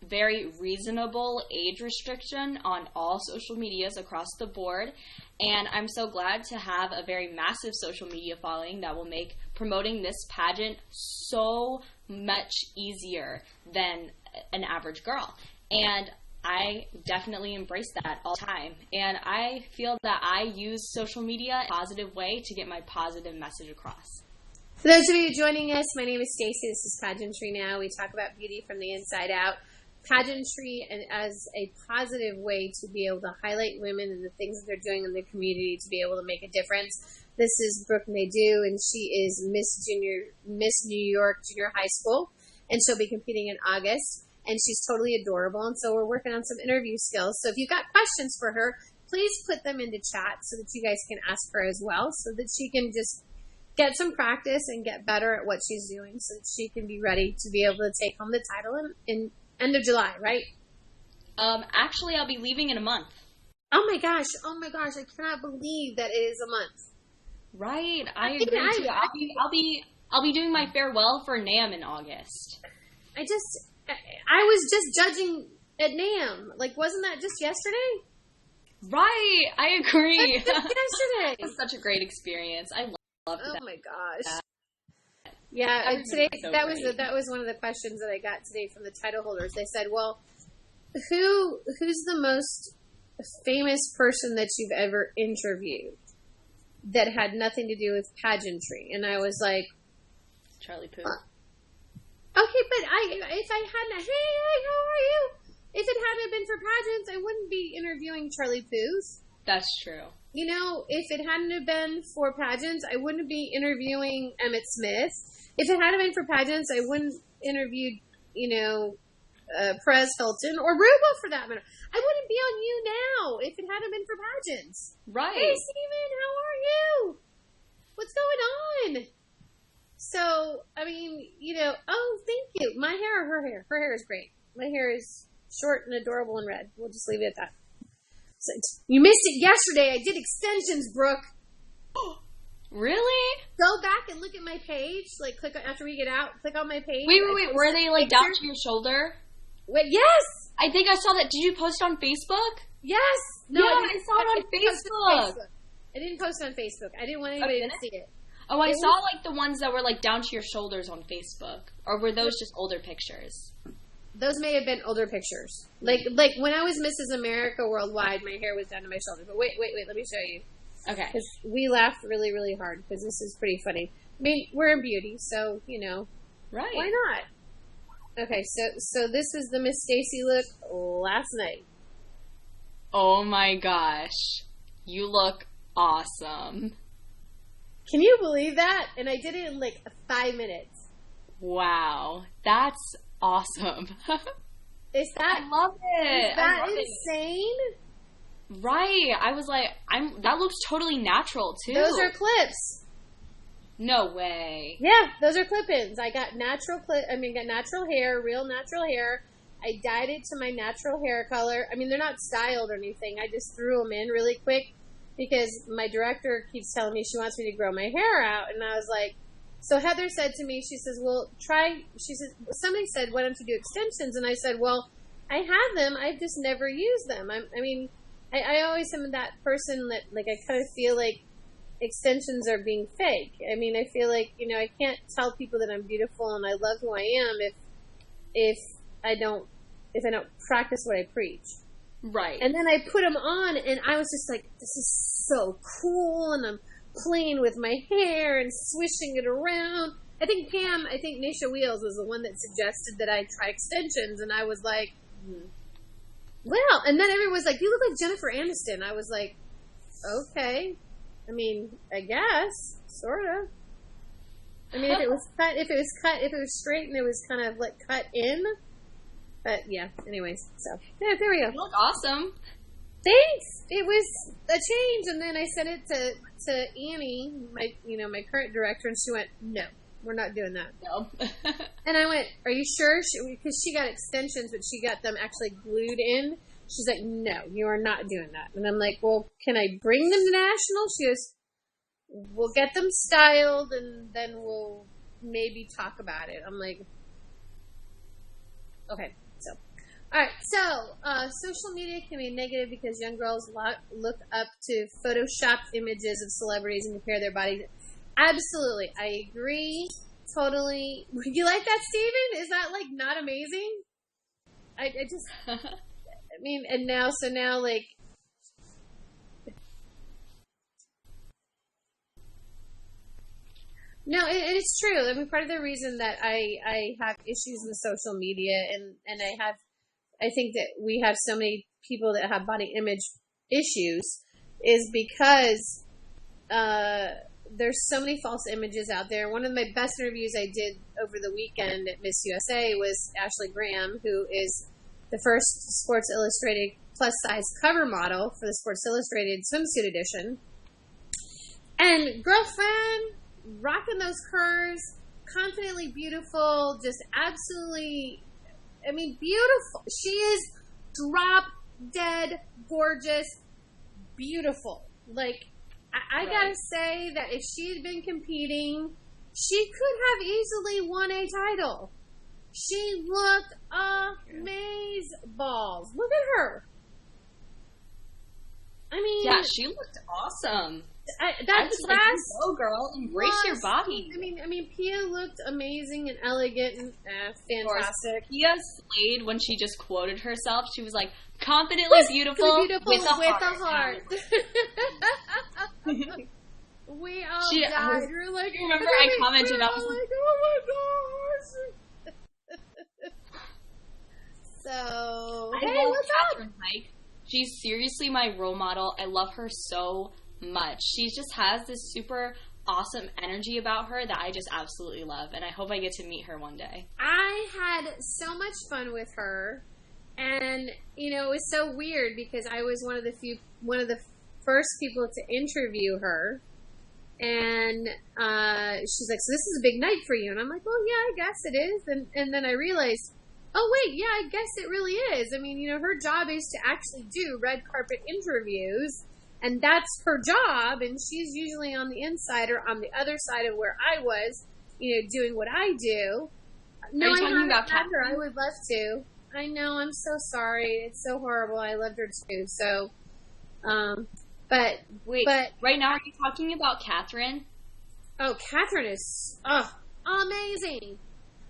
very reasonable age restriction on all social medias across the board, and I'm so glad to have a very massive social media following that will make promoting this pageant so much easier than an average girl. And I definitely embrace that all the time. And I feel that I use social media in a positive way to get my positive message across. For those of you joining us, my name is Stacy. This is Pageantry Now. We talk about beauty from the inside out. Pageantry and as a positive way to be able to highlight women and the things that they're doing in the community to be able to make a difference. This is Brooke Nadeau, and she is Miss New York Junior High School, and she'll be competing in August. And she's totally adorable, and so we're working on some interview skills. So if you've got questions for her, please put them into chat so that you guys can ask her as well, so that she can just get some practice and get better at what she's doing so that she can be ready to be able to take home the title in end of July, right? Actually, I'll be leaving in a month. Oh my gosh, I cannot believe that it is a month. Right, I agree too. I'll be doing my farewell for NAMM in August. I was just judging at NAMM. Like, wasn't that just yesterday? Right, I agree. Yesterday. It was such a great experience. I loved that. Oh my gosh. Yeah, today that was one of the questions that I got today from the title holders. They said, "Well, who's the most famous person that you've ever interviewed that had nothing to do with pageantry?" And I was like, Charlie Puth. Okay, but if I hadn't, hey, how are you? If it hadn't been for pageants, I wouldn't be interviewing Charlie Puth. That's true. You know, if it hadn't have been for pageants, I wouldn't be interviewing Emmett Smith. If it hadn't been for pageants, I wouldn't interview, Perez Hilton or Ruba for that matter. I wouldn't be on You Now if it hadn't been for pageants. Right. Hey, Steven, how are you? What's going on? So, I mean, oh, thank you. My hair or her hair? Her hair is great. My hair is short and adorable and red. We'll just leave it at that. So, you missed it yesterday. I did extensions, Brooke. Really? Go back and look at my page. Like, click after we get out. Click on my page. Wait. Were they like down to your shoulder? Wait, yes. I think I saw that. Did you post it on Facebook? Yes. No, yeah, I saw it on Facebook. I didn't post it on Facebook. I didn't want anybody to see it. Oh, I saw like the ones that were like down to your shoulders on Facebook. Or were those just older pictures? Those may have been older pictures. Like when I was Mrs. America Worldwide, my hair was down to my shoulders. But wait, let me show you. Okay. Because we laughed really, really hard because this is pretty funny. I mean, we're in beauty, so, Right. Why not? Okay, so this is the Miss Stacy look last night. Oh my gosh. You look awesome. Can you believe that? And I did it in like 5 minutes. Wow. That's awesome. Is that? I love it. Is that insane? Right. I was like, that looks totally natural too. Those are clips. No way. Yeah, those are clip-ins. I got natural hair, real natural hair. I dyed it to my natural hair color. I mean, they're not styled or anything. I just threw them in really quick because my director keeps telling me she wants me to grow my hair out. And I was like, so Heather said to me, she says, well, she says, somebody said, why don't you do extensions? And I said, well, I have them. I've just never used them. I always am that person that, like, I kind of feel like extensions are being fake. I mean, I feel like, I can't tell people that I'm beautiful and I love who I am if I don't practice what I preach. Right. And then I put them on and I was just like, this is so cool, and I'm playing with my hair and swishing it around. I think Nisha Wheels was the one that suggested that I try extensions, and I was like, well, and then everyone was like, you look like Jennifer Aniston. I was like, okay. I mean, I guess, sort of. I mean, if it was straight and it was kind of like cut in. But yeah, anyways, so yeah, there we go. You look awesome. Thanks. It was a change, and then I sent it to Annie, my current director, and she went, "No, we're not doing that." No. And I went, "Are you sure?" Because she got extensions, but she got them actually glued in. She's like, "No, you are not doing that." And I'm like, "Well, can I bring them to National?" She goes, "We'll get them styled, and then we'll maybe talk about it." I'm like, "Okay." So, all right. So, social media can be negative because young girls look up to photoshopped images of celebrities and compare their bodies. Absolutely, I agree. Totally. You like that, Steven? Is that like not amazing? I just. I mean, and now, like, no, it's true. I mean, part of the reason that I have issues with social media, and I think that we have so many people that have body image issues, is because there's so many false images out there. One of my best interviews I did over the weekend at Miss USA was Ashley Graham, who is the first Sports Illustrated plus-size cover model for the Sports Illustrated swimsuit edition. And girlfriend, rocking those curves, confidently beautiful, just absolutely, I mean, beautiful. She is drop dead gorgeous, beautiful. Like, I gotta say that if she had been competing, she could have easily won a title. She looked amazeballs. Look at her. I mean, yeah, she looked awesome. That dress, like, go girl, embrace your body. I mean, Pia looked amazing and elegant and fantastic. Pia slayed when she just quoted herself. She was like, confidently beautiful with a heart. We all died. We were like, remember I commented, I was like, oh my gosh. So, I love Catherine Pike. She's seriously my role model. I love her so much. She just has this super awesome energy about her that I just absolutely love, and I hope I get to meet her one day. I had so much fun with her, and it was so weird because I was one of the first people to interview her, and she's like, "So this is a big night for you?" And I'm like, "Well, yeah, I guess it is." And then I realized, oh wait, yeah, I guess it really is. I mean, her job is to actually do red carpet interviews. And that's her job, and she's usually on the inside or on the other side of where I was, doing what I do. No, are you talking about her. I would love to. I know, I'm so sorry. It's so horrible. I loved her too. So, but right now, are you talking about Catherine? Oh, Catherine is amazing.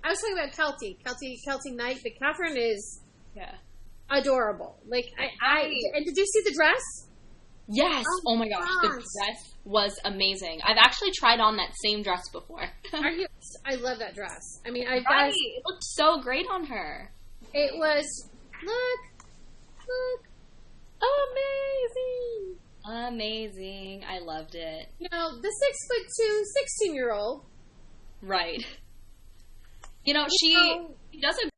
I was talking about Kelty Knight, but Catherine is adorable. Like and did you see the dress? Yes. Oh my gosh, the dress was amazing. I've actually tried on that same dress before. I love that dress. I mean, it looked so great on her. It was look amazing. I loved it. The 6'2" 16-year-old. Right. She does a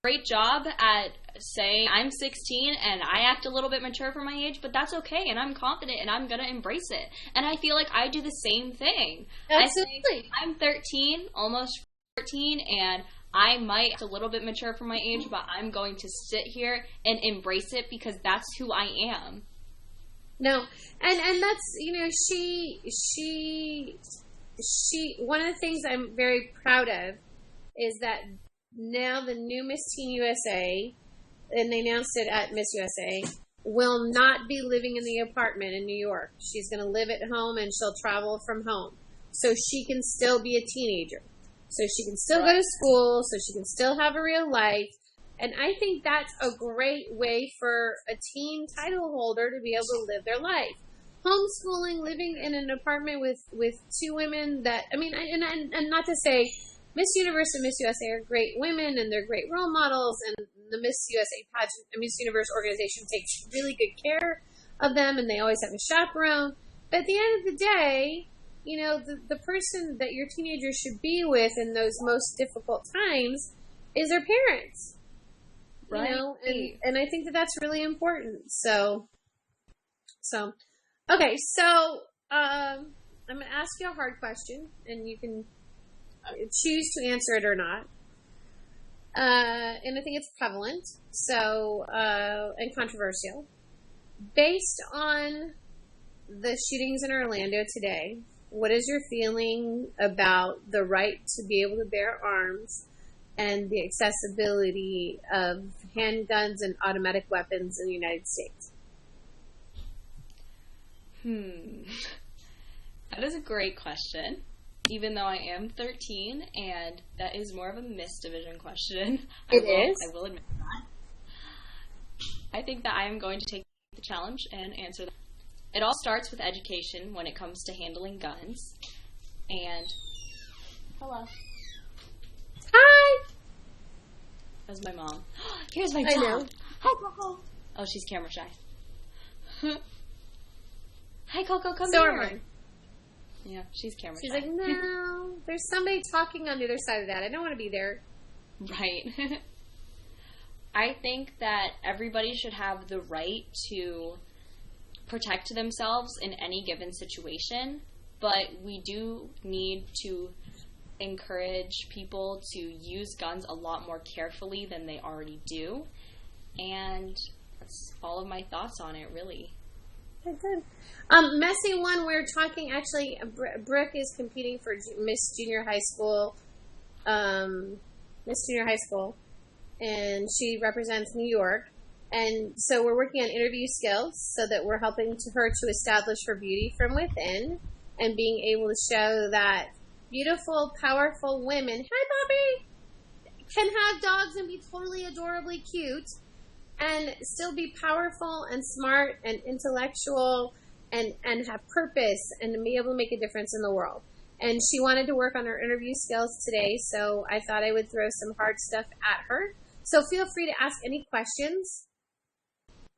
great job at saying, I'm 16 and I act a little bit mature for my age, but that's okay, and I'm confident and I'm going to embrace it. And I feel like I do the same thing. Absolutely. I'm 13, almost 14, and I might act a little bit mature for my age, but I'm going to sit here and embrace it because that's who I am. No, and that's, she one of the things I'm very proud of is that now the new Miss Teen USA, and they announced it at Miss USA, will not be living in the apartment in New York. She's going to live at home, and she'll travel from home. So she can still be a teenager. So she can still go to school, so she can still have a real life. And I think that's a great way for a teen title holder to be able to live their life. Homeschooling, living in an apartment with two women that, I mean, and not to say Miss Universe and Miss USA are great women and they're great role models, and the Miss USA pageant, Miss Universe organization takes really good care of them, and they always have a chaperone. But at the end of the day, the person that your teenager should be with in those most difficult times is their parents. Right. And I think that that's really important. So okay, so I'm going to ask you a hard question, and you can choose to answer it or not. And I think it's prevalent, and controversial. Based on the shootings in Orlando today, what is your feeling about the right to be able to bear arms and the accessibility of handguns and automatic weapons in the United States? That is a great question. Even though I am 13, and that is more of a Miss Division question. I will admit that. I think that I am going to take the challenge and answer that. It all starts with education when it comes to handling guns. And hello. Hi. That's my mom. Here's my dog. I know. Hi, Coco. Oh, she's camera shy. Hi, Coco. Come so here. Am I. Yeah, she's camera She's shy. like, no, there's somebody talking on the other side of that. I don't want to be there. Right. I think that everybody should have the right to protect themselves in any given situation. but we do need to encourage people to use guns a lot more carefully than they already do. And that's all of my thoughts on it, really. Good. Messy one, we're talking, actually, Brooke is competing for Miss Junior High School, and she represents New York. And so we're working on interview skills so that we're helping her to establish her beauty from within and being able to show that beautiful, powerful women, hi Bobby, can have dogs and be totally adorably cute and still be powerful and smart and intellectual and have purpose and be able to make a difference in the world. And she wanted to work on her interview skills today, so I thought I would throw some hard stuff at her. So feel free to ask any questions.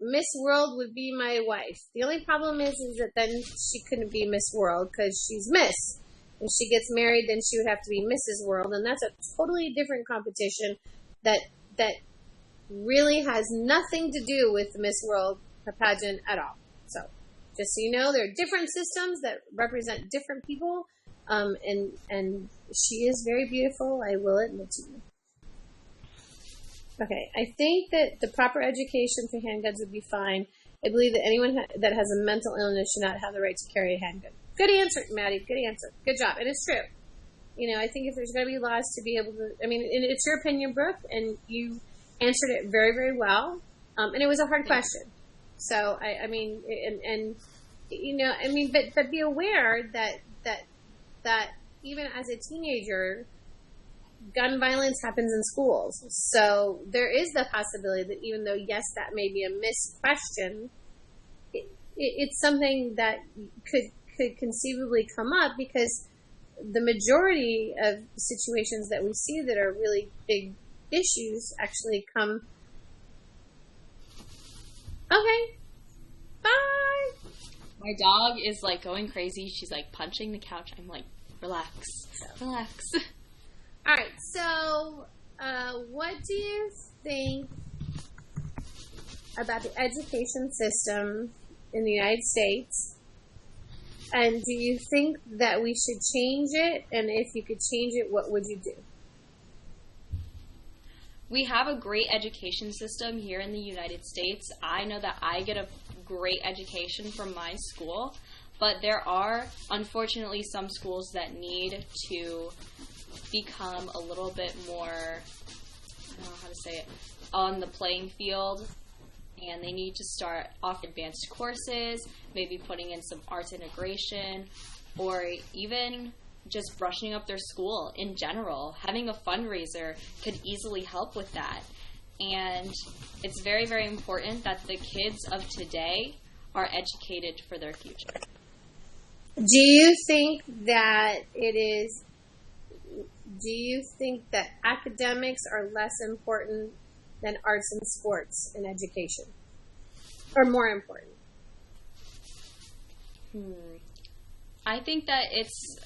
Miss World would be my wife. The only problem is that then she couldn't be Miss World because she's Miss. When she gets married, then she would have to be Mrs. World, and that's a totally different competition that really has nothing to do with the Miss World pageant at all. So, just so you know, there are different systems that represent different people, and she is very beautiful, I will admit to you. Okay, I think that the proper education for handguns would be fine. I believe that anyone that has a mental illness should not have the right to carry a handgun. Good answer, Maddie. Good answer. Good job. And it's true. You know, I think if there's going to be laws to be able to, I mean, it's your opinion, Brooke, and you answered it very, very well. And it was a hard question. So, I mean, and you know, I mean, but be aware that even as a teenager, gun violence happens in schools. So there is the possibility that even though, yes, that may be a missed question, it's something that could conceivably come up because the majority of situations that we see that are really big issues actually come. Okay. Bye. My dog is like going crazy. She's like punching the couch. I'm like, relax. Relax. All right, so what do you think about the education system in the United States? And do you think that we should change it? And if you could change it, what would you do? We have a great education system here in the United States. I know that I get a great education from my school, but there are, unfortunately, some schools that need to become a little bit more, I don't know how to say it, on the playing field, and they need to start off advanced courses, maybe putting in some arts integration, or even just brushing up their school in general. Having a fundraiser could easily help with that. And it's very, very important that the kids of today are educated for their future. Do you think that academics are less important than arts and sports in education? Or more important? I think that it's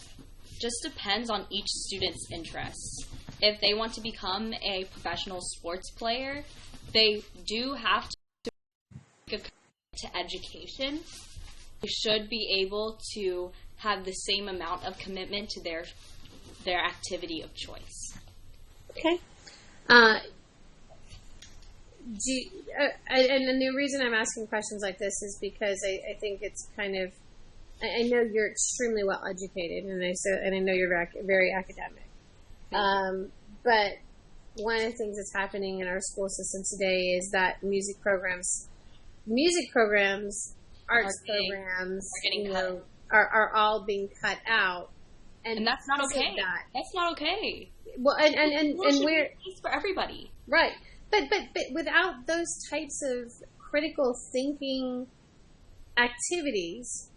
just depends on each student's interests. If they want to become a professional sports player, they do have to education. They should be able to have the same amount of commitment to their activity of choice. Okay. And the reason I'm asking questions like this is because I think it's kind of, I know you're extremely well educated, and I know you're very, very academic. But one of the things that's happening in our school system today is that music programs, arts programs, are all being cut out, and that's not okay. That's not okay. Well, and we're for everybody, right? But without those types of critical thinking activities,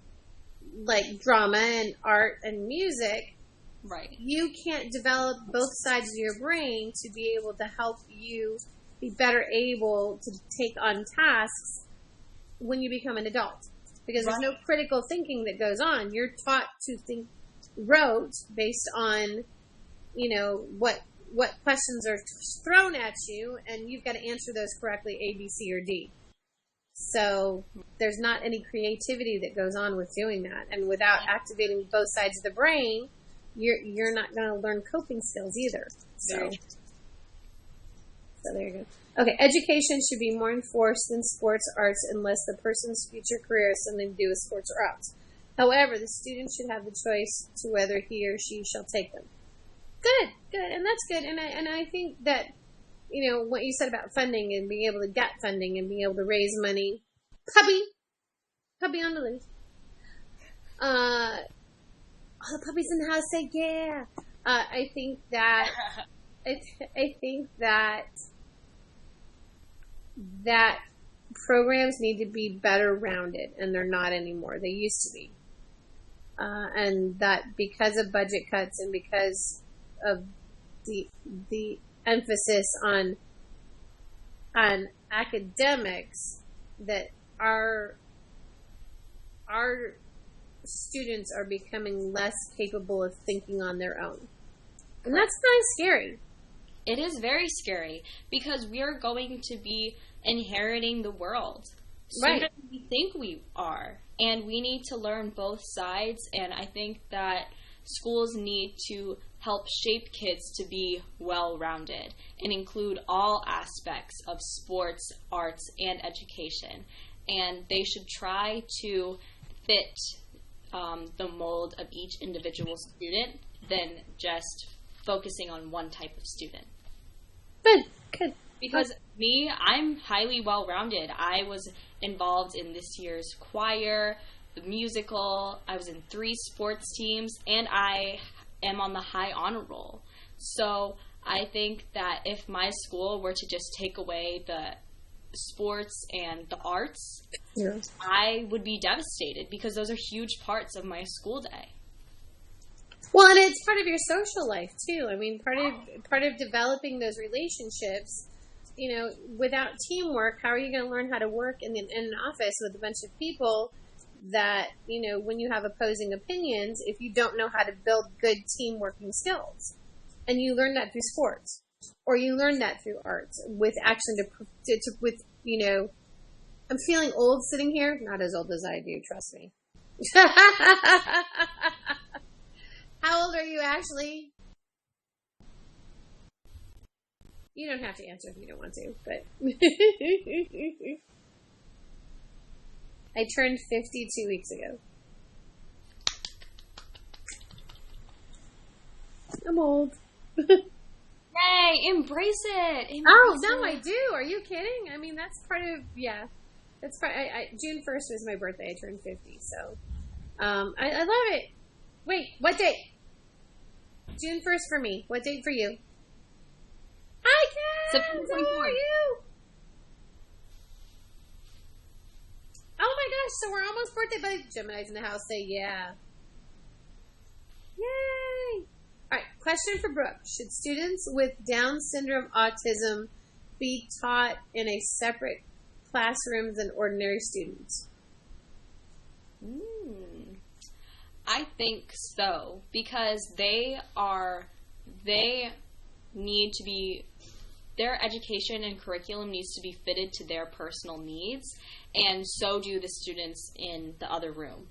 like drama and art and music, right, you can't develop both sides of your brain to be able to help you be better able to take on tasks when you become an adult. Because there's no critical thinking that goes on. You're taught to think rote based on, what questions are thrown at you, and you've got to answer those correctly, A, B, C, or D. So there's not any creativity that goes on with doing that. And without activating both sides of the brain, you're not going to learn coping skills either. So there you go. Okay, education should be more enforced than sports arts unless the person's future career has something to do with sports or arts. However, the student should have the choice to whether he or she shall take them. Good, and that's good. And I think that, you know, what you said about funding and being able to get funding and being able to raise money. Puppy on the loose. All the puppies in the house say yeah. I think that that programs need to be better rounded, and they're not anymore. They used to be. And that because of budget cuts and because of the emphasis on academics, that our students are becoming less capable of thinking on their own. And that's kind of scary. It is very scary because we are going to be inheriting the world sooner than we think we are. And we need to learn both sides. And I think that schools need to help shape kids to be well-rounded and include all aspects of sports, arts, and education. And they should try to fit the mold of each individual student than just focusing on one type of student. Good. Because me, I'm highly well-rounded. I was involved in this year's choir, the musical. I was in 3 sports teams, and I am on the high honor roll. So I think that if my school were to just take away the sports and the arts, I would be devastated because those are huge parts of my school day. Well, and it's part of your social life too. I mean, part of developing those relationships. You know, without teamwork, how are you going to learn how to work in an office with a bunch of people that, you know, when you have opposing opinions, if you don't know how to build good team working skills? And you learn that through sports, or you learn that through arts with action with, you know, I'm feeling old sitting here. Not as old as I do, trust me. How old are you, Ashley? You don't have to answer if you don't want to, but I turned 50 2 weeks ago. I'm old. Yay! Embrace it! No, I do. Are you kidding? I mean, that's part of, that's part. June 1st was my birthday. I turned 50, so I love it. Wait, what date? June 1st for me. What date for you? Hi, Ken! September 24th. How are you? Oh my gosh, so we're almost birthday buddies. Gemini's in the house say yeah. Yay! Alright, question for Brooke. Should students with Down syndrome autism be taught in a separate classroom than ordinary students? I think so, because they need to be, their education and curriculum needs to be fitted to their personal needs, and so do the students in the other room.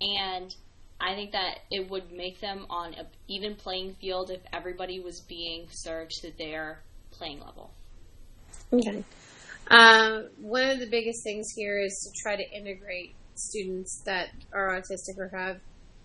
And I think that it would make them on an even playing field if everybody was being served to their playing level. Okay. One of the biggest things here is to try to integrate students that are autistic or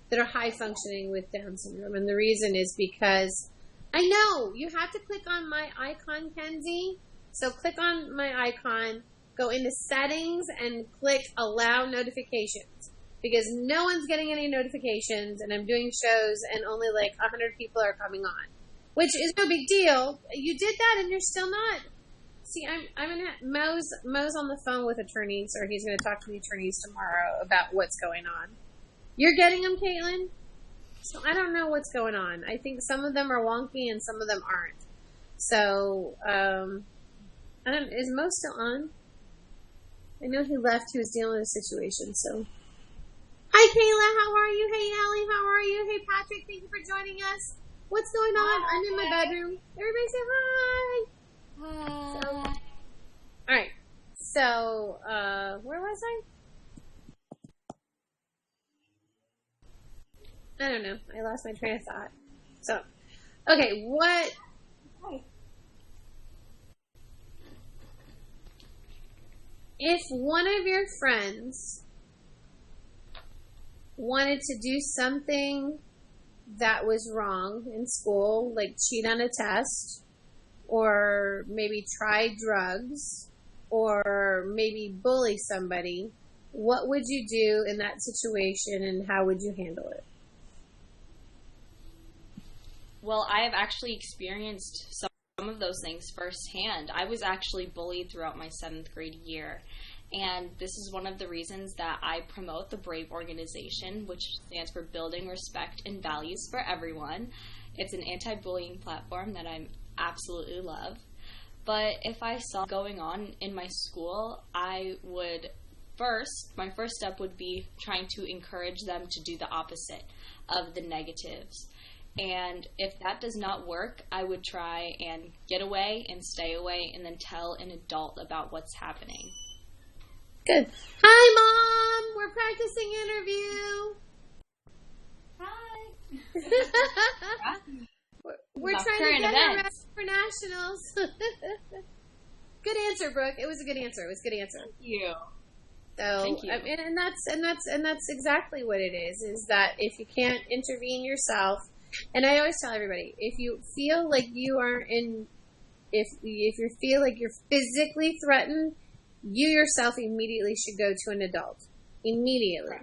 that are high functioning with Down syndrome. And the reason is because I know you have to click on my icon, Kenzie. So click on my icon, go into settings and click allow notifications, because no one's getting any notifications and I'm doing shows and only like 100 people are coming on, which is no big deal. You did that and you're still not. See, I'm gonna Mo's on the phone with attorneys, or he's gonna talk to the attorneys tomorrow about what's going on. You're getting them, Caitlin? So I don't know what's going on. I think some of them are wonky and some of them aren't. So, is Mo still on? I know he left. He was dealing with a situation, so. Hi, Kayla. How are you? Hey, Allie. How are you? Hey, Patrick. Thank you for joining us. What's going on? I'm in my bedroom. Everybody say hi. Hi. So, all right. So, last night? I don't know. I lost my train of thought. So, okay, what... If one of your friends wanted to do something that was wrong in school, like cheat on a test, or maybe try drugs, or maybe bully somebody, what would you do in that situation and how would you handle it? Well, I have actually experienced some of those things firsthand. I was actually bullied throughout my 7th grade year. And this is one of the reasons that I promote the BRAVE organization, which stands for Building Respect and Values for Everyone. It's an anti-bullying platform that I absolutely love. But if I saw going on in my school, I would my first step would be trying to encourage them to do the opposite of the negatives. And if that does not work, I would try and get away and stay away and then tell an adult about what's happening. Good. Hi, Mom! We're practicing interview. Hi. We're trying to get her ready for nationals. Good answer, Brooke. It was a good answer. Thank you. So, Thank you. And that's exactly what it is that if you can't intervene yourself, and I always tell everybody, if you feel like you are if you feel like you're physically threatened, you yourself immediately should go to an adult. Immediately.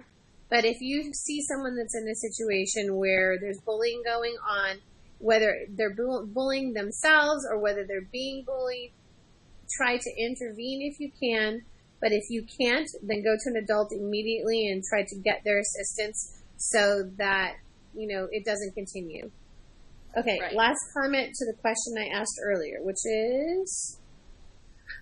But if you see someone that's in a situation where there's bullying going on, whether they're bullying themselves or whether they're being bullied, try to intervene if you can. But if you can't, then go to an adult immediately and try to get their assistance so that, it doesn't continue. Okay, right. Last comment to the question I asked earlier, which is...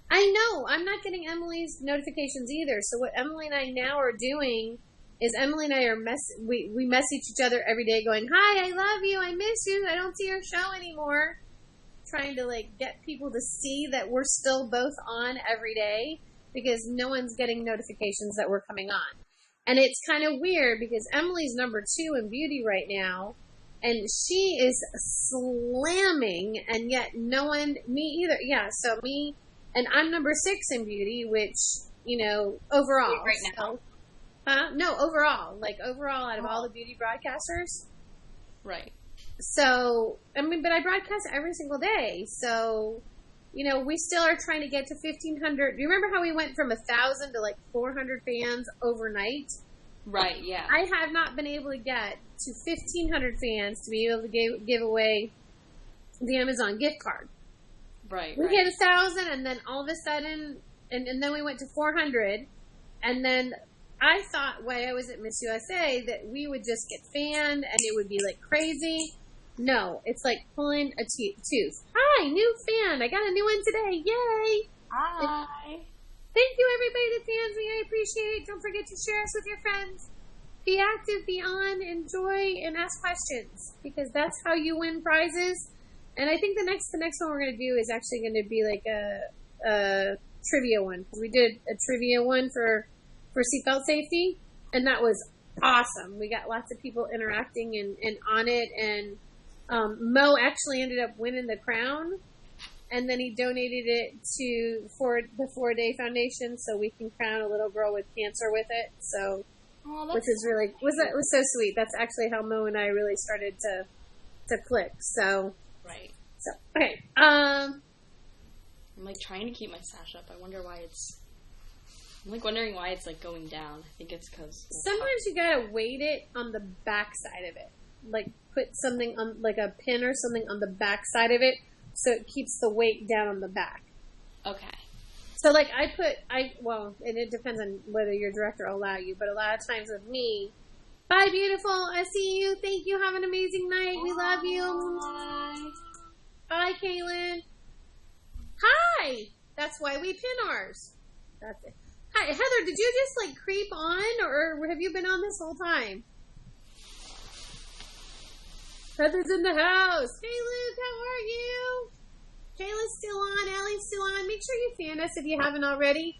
I know, I'm not getting Emily's notifications either. So what Emily and I now are doing is Emily and I are we message each other every day going, hi, I love you, I miss you, I don't see your show anymore. Trying to get people to see that we're still both on every day because no one's getting notifications that we're coming on. And it's kind of weird because Emily's number 2 in beauty right now and she is slamming and yet no one, me either. Yeah, so me... And I'm number 6 in beauty, which, overall. Right now? No, overall. Overall out of all the beauty broadcasters. Right. So, but I broadcast every single day. So, we still are trying to get to 1,500. Do you remember how we went from 1,000 to 400 fans overnight? Right, yeah. I have not been able to get to 1,500 fans to be able to give away the Amazon gift card. Right. We hit 1,000, and then all of a sudden, and then we went to 400, and then I thought while I was at Miss USA that we would just get fanned and it would be crazy. No, it's like pulling a tooth. Hi, new fan! I got a new one today. Yay! Hi. Thank you, everybody that fans me. I appreciate it. Don't forget to share us with your friends. Be active, be on, enjoy, and ask questions because that's how you win prizes. And I think the next one we're going to do is actually going to be a trivia one. We did a trivia one for seatbelt safety, and that was awesome. We got lots of people interacting and on it, and Mo actually ended up winning the crown, and then he donated it to the 4-Day Foundation so we can crown a little girl with cancer with it. So, which is really was so sweet. That's actually how Mo and I really started to click. So. Right. So, okay. I'm trying to keep my sash up. I'm wondering why it's going down. I think it's because sometimes you gotta weight it on the back side of it. Put something on, a pin or something on the back side of it so it keeps the weight down on the back. Okay. So, and it depends on whether your director will allow you, but a lot of times with me, bye, beautiful. I see you. Thank you. Have an amazing night. We love you. Bye. Bye, Kaylin. Hi. That's why we pin ours. That's it. Hi, Heather. Did you just creep on, or have you been on this whole time? Heather's in the house. Hey, Luke. How are you? Kayla's still on. Ellie's still on. Make sure you fan us if you haven't already.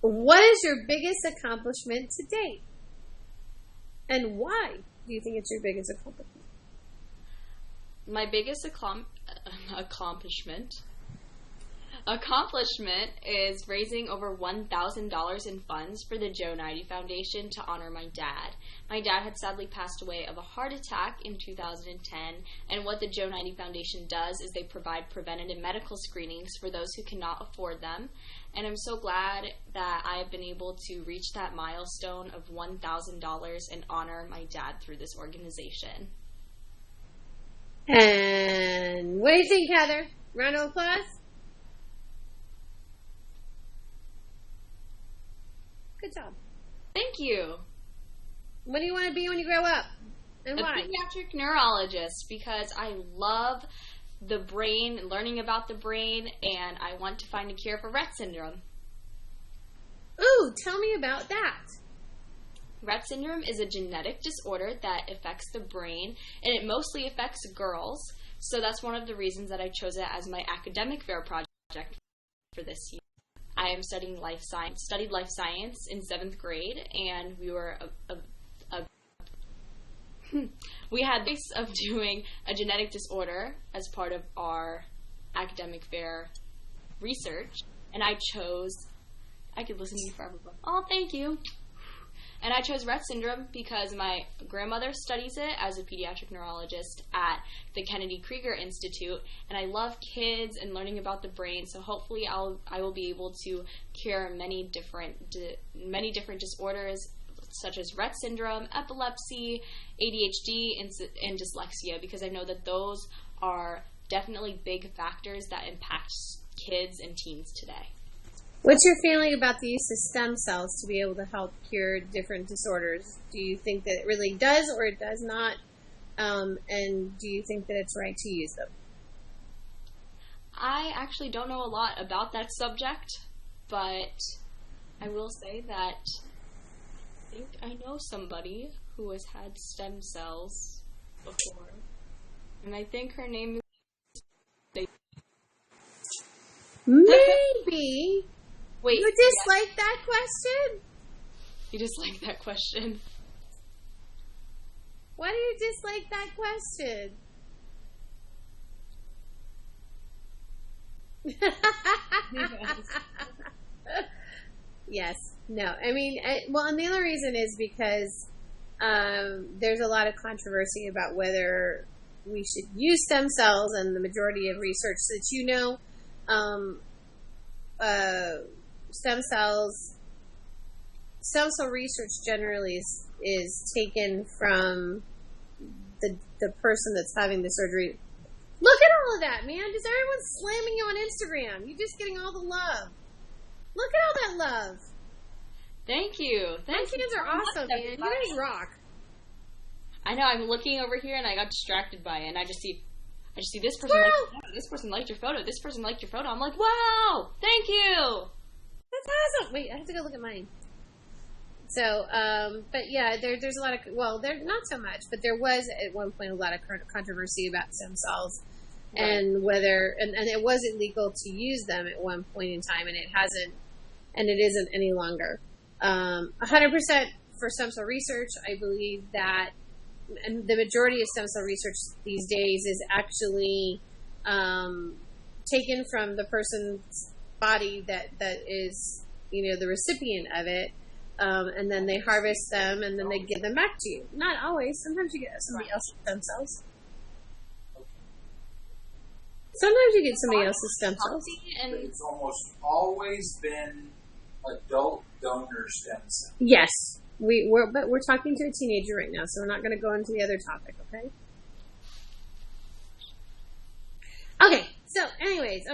What is your biggest accomplishment to date? And why do you think it's your biggest accomplishment? My biggest accomplishment is raising over $1,000 in funds for the Joe 90 Foundation to honor my dad. My dad had sadly passed away of a heart attack in 2010, and what the Joe 90 Foundation does is they provide preventative medical screenings for those who cannot afford them. And I'm so glad that I have been able to reach that milestone of $1,000 and honor my dad through this organization. And what do you think, Heather? Round of applause? Good job. Thank you. What do you want to be when you grow up? And a why? pediatric neurologist, because I love the brain, learning about the brain, and I want to find a cure for Rett syndrome. Ooh, tell me about that. Rett syndrome is a genetic disorder that affects the brain, and it mostly affects girls. So that's one of the reasons that I chose it as my academic fair project for this year. I am studied life science in 7th grade, and we were we had the choice of doing a genetic disorder as part of our academic fair research, and I could listen to you forever. Oh, thank you. And I chose Rett syndrome because my grandmother studies it as a pediatric neurologist at the Kennedy Krieger Institute, and I love kids and learning about the brain. So hopefully, I will be able to cure many different disorders such as Rett syndrome, epilepsy, ADHD, and dyslexia, because I know that those are definitely big factors that impact kids and teens today. What's your feeling about the use of stem cells to be able to help cure different disorders? Do you think that it really does or it does not? And do you think that it's right to use them? I actually don't know a lot about that subject, but I will say that I think I know somebody who has had stem cells before. And I think her name is... Maybe. Wait. You dislike that question? You dislike that question? Why do you dislike that question? Yes. No. I mean, and the other reason is because there's a lot of controversy about whether we should use stem cells, and the majority of research that stem cell research generally is taken from the person that's having the surgery. Look at all of that, man. Just everyone's slamming you on Instagram. You're just getting all the love. Look at all that love. Thank you. My kids are awesome, man. You guys rock. I know. I'm looking over here and I got distracted by it, and I just see this person liked your photo. This person liked your photo. This person liked your photo. I'm like, wow, thank you. That's awesome. Wait, I have to go look at mine. So, but yeah, there's a lot of, there not so much, but there was at one point a lot of controversy about stem cells, right, and whether, and it was illegal to use them at one point in time, and it hasn't, and it isn't any longer. 100% for stem cell research, I believe that, and the majority of stem cell research these days is actually taken from the person's body that is, the recipient of it, and then they harvest them, and then they give them back to you. Not always. Sometimes you get somebody else's stem cells. Sometimes you get somebody else's stem cells. And it's almost always been adult donor stem cells. Yes. But we're talking to a teenager right now, so we're not going to go into the other topic, okay? Okay, so anyways,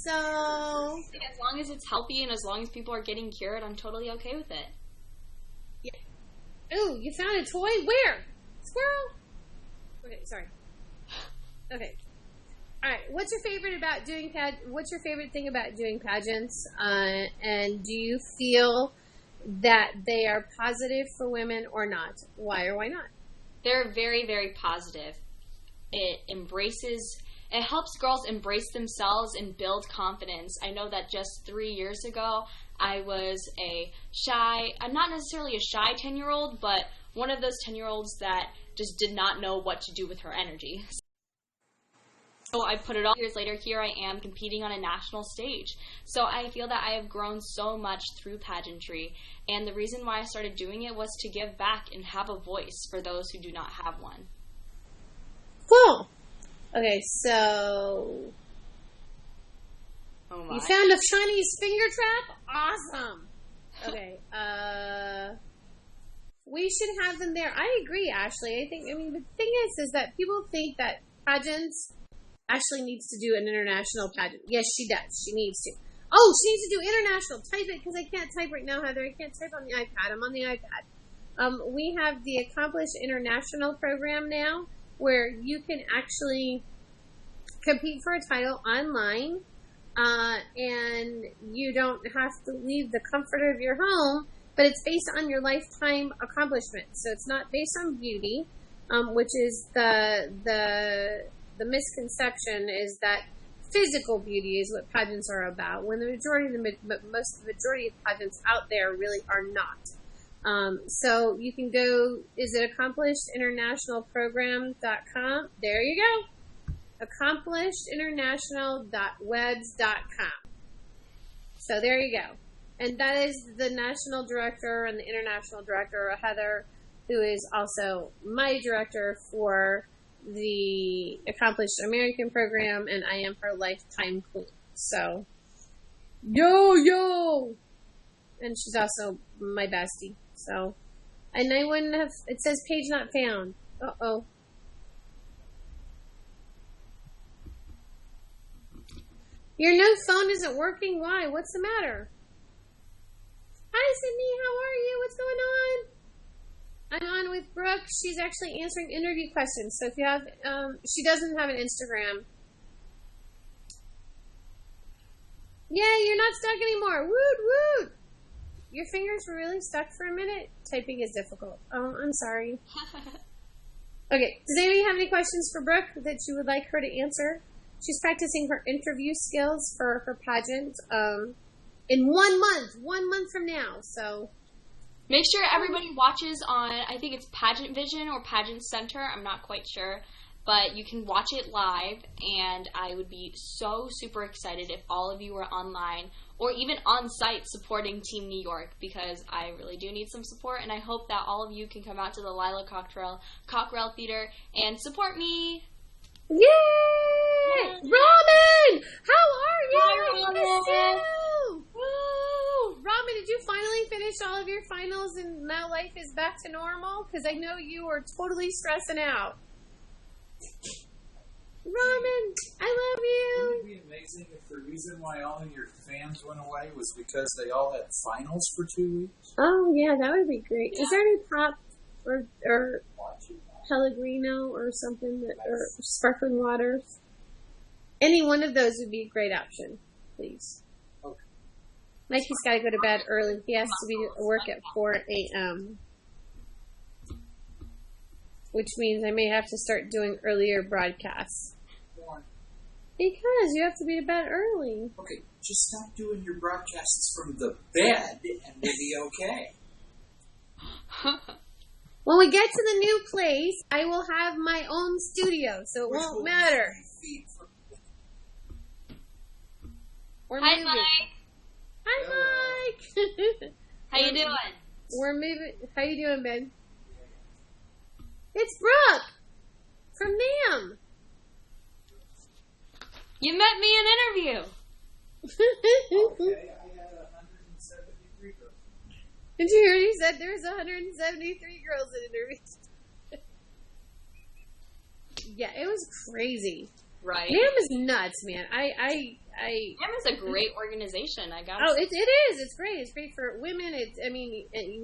so... As long as it's healthy and as long as people are getting cured, I'm totally okay with it. Yeah. Ooh, you found a toy? Where? Squirrel? Okay, sorry. Okay. All right, what's your favorite thing about doing pageants? And do you feel that they are positive for women or not? Why or why not? They're very, very positive. It helps girls embrace themselves and build confidence. I know that just 3 years ago, I was a shy, not necessarily a shy 10-year-old, but one of those 10-year-olds that just did not know what to do with her energy. So I put it all. Years later, here I am competing on a national stage. So I feel that I have grown so much through pageantry, and the reason why I started doing it was to give back and have a voice for those who do not have one. Cool. Okay, so you found a Chinese finger trap? Awesome. Okay, we should have them there. I agree, Ashley. The thing is that people think that pageants, Ashley needs to do an international pageant. Yes, she does. She needs to. Oh, she needs to do international. Type it, because I can't type right now, Heather. I can't type on the iPad. I'm on the iPad. We have the Accomplished International program now, where you can actually compete for a title online, and you don't have to leave the comfort of your home, but it's based on your lifetime accomplishments. So it's not based on beauty, which is the misconception is that physical beauty is what pageants are about, when the majority of pageants out there really are not. So you can go, is it accomplishedinternationalprogram.com? There you go. accomplishedinternational.webs.com. So there you go. And that is the national director and the international director, Heather, who is also my director for the Accomplished American program, and I am her lifetime queen. So, yo! And she's also my bestie. So, and I wouldn't have, it says page not found. Uh-oh. Your new phone isn't working? Why? What's the matter? Hi, Sydney. How are you? What's going on? I'm on with Brooke. She's actually answering interview questions. So if you have, she doesn't have an Instagram. Yay, you're not stuck anymore. Woot, woot. Your fingers were really stuck for a minute. Typing is difficult. Oh, I'm sorry. Okay, does anybody have any questions for Brooke that you would like her to answer? She's practicing her interview skills for her pageant in 1 month from now. So make sure everybody watches on, I think it's Pageant Vision or Pageant Center. I'm not quite sure. But you can watch it live, and I would be so super excited if all of you were online or even on site supporting Team New York, because I really do need some support, and I hope that all of you can come out to the Lila Cockrell Theater and support me. Yay! Yeah. Robin! How are you? Hi, Robin! Woo! Robin, did you finally finish all of your finals and now life is back to normal? Because I know you were totally stressing out. Robin, I love you. Wouldn't it be amazing if the reason why all of your fans went away was because they all had finals for 2 weeks? Oh, yeah, that would be great. Yeah. Is there any pop or Pellegrino or something, or sparkling waters? Any one of those would be a great option, please. Okay. Mikey's got to go to bed early. He has to be at work at 4 a.m., which means I may have to start doing earlier broadcasts. Why? Because you have to be to bed early. Okay, just stop doing your broadcasts from the bed and we'll be okay. When we get to the new place, I will have my own studio, so it won't matter. Hi, Mike. Hi, Mike. How you doing? We're moving. How you doing, Ben? It's Brooke from NAM. Okay, You met me in interview. I had 173 girls. Did you hear you said there's 173 girls in interviews? Yeah, it was crazy. Right. NAM is nuts, man. NAM is a great organization. I got. Oh, it is. It's great. It's great for women.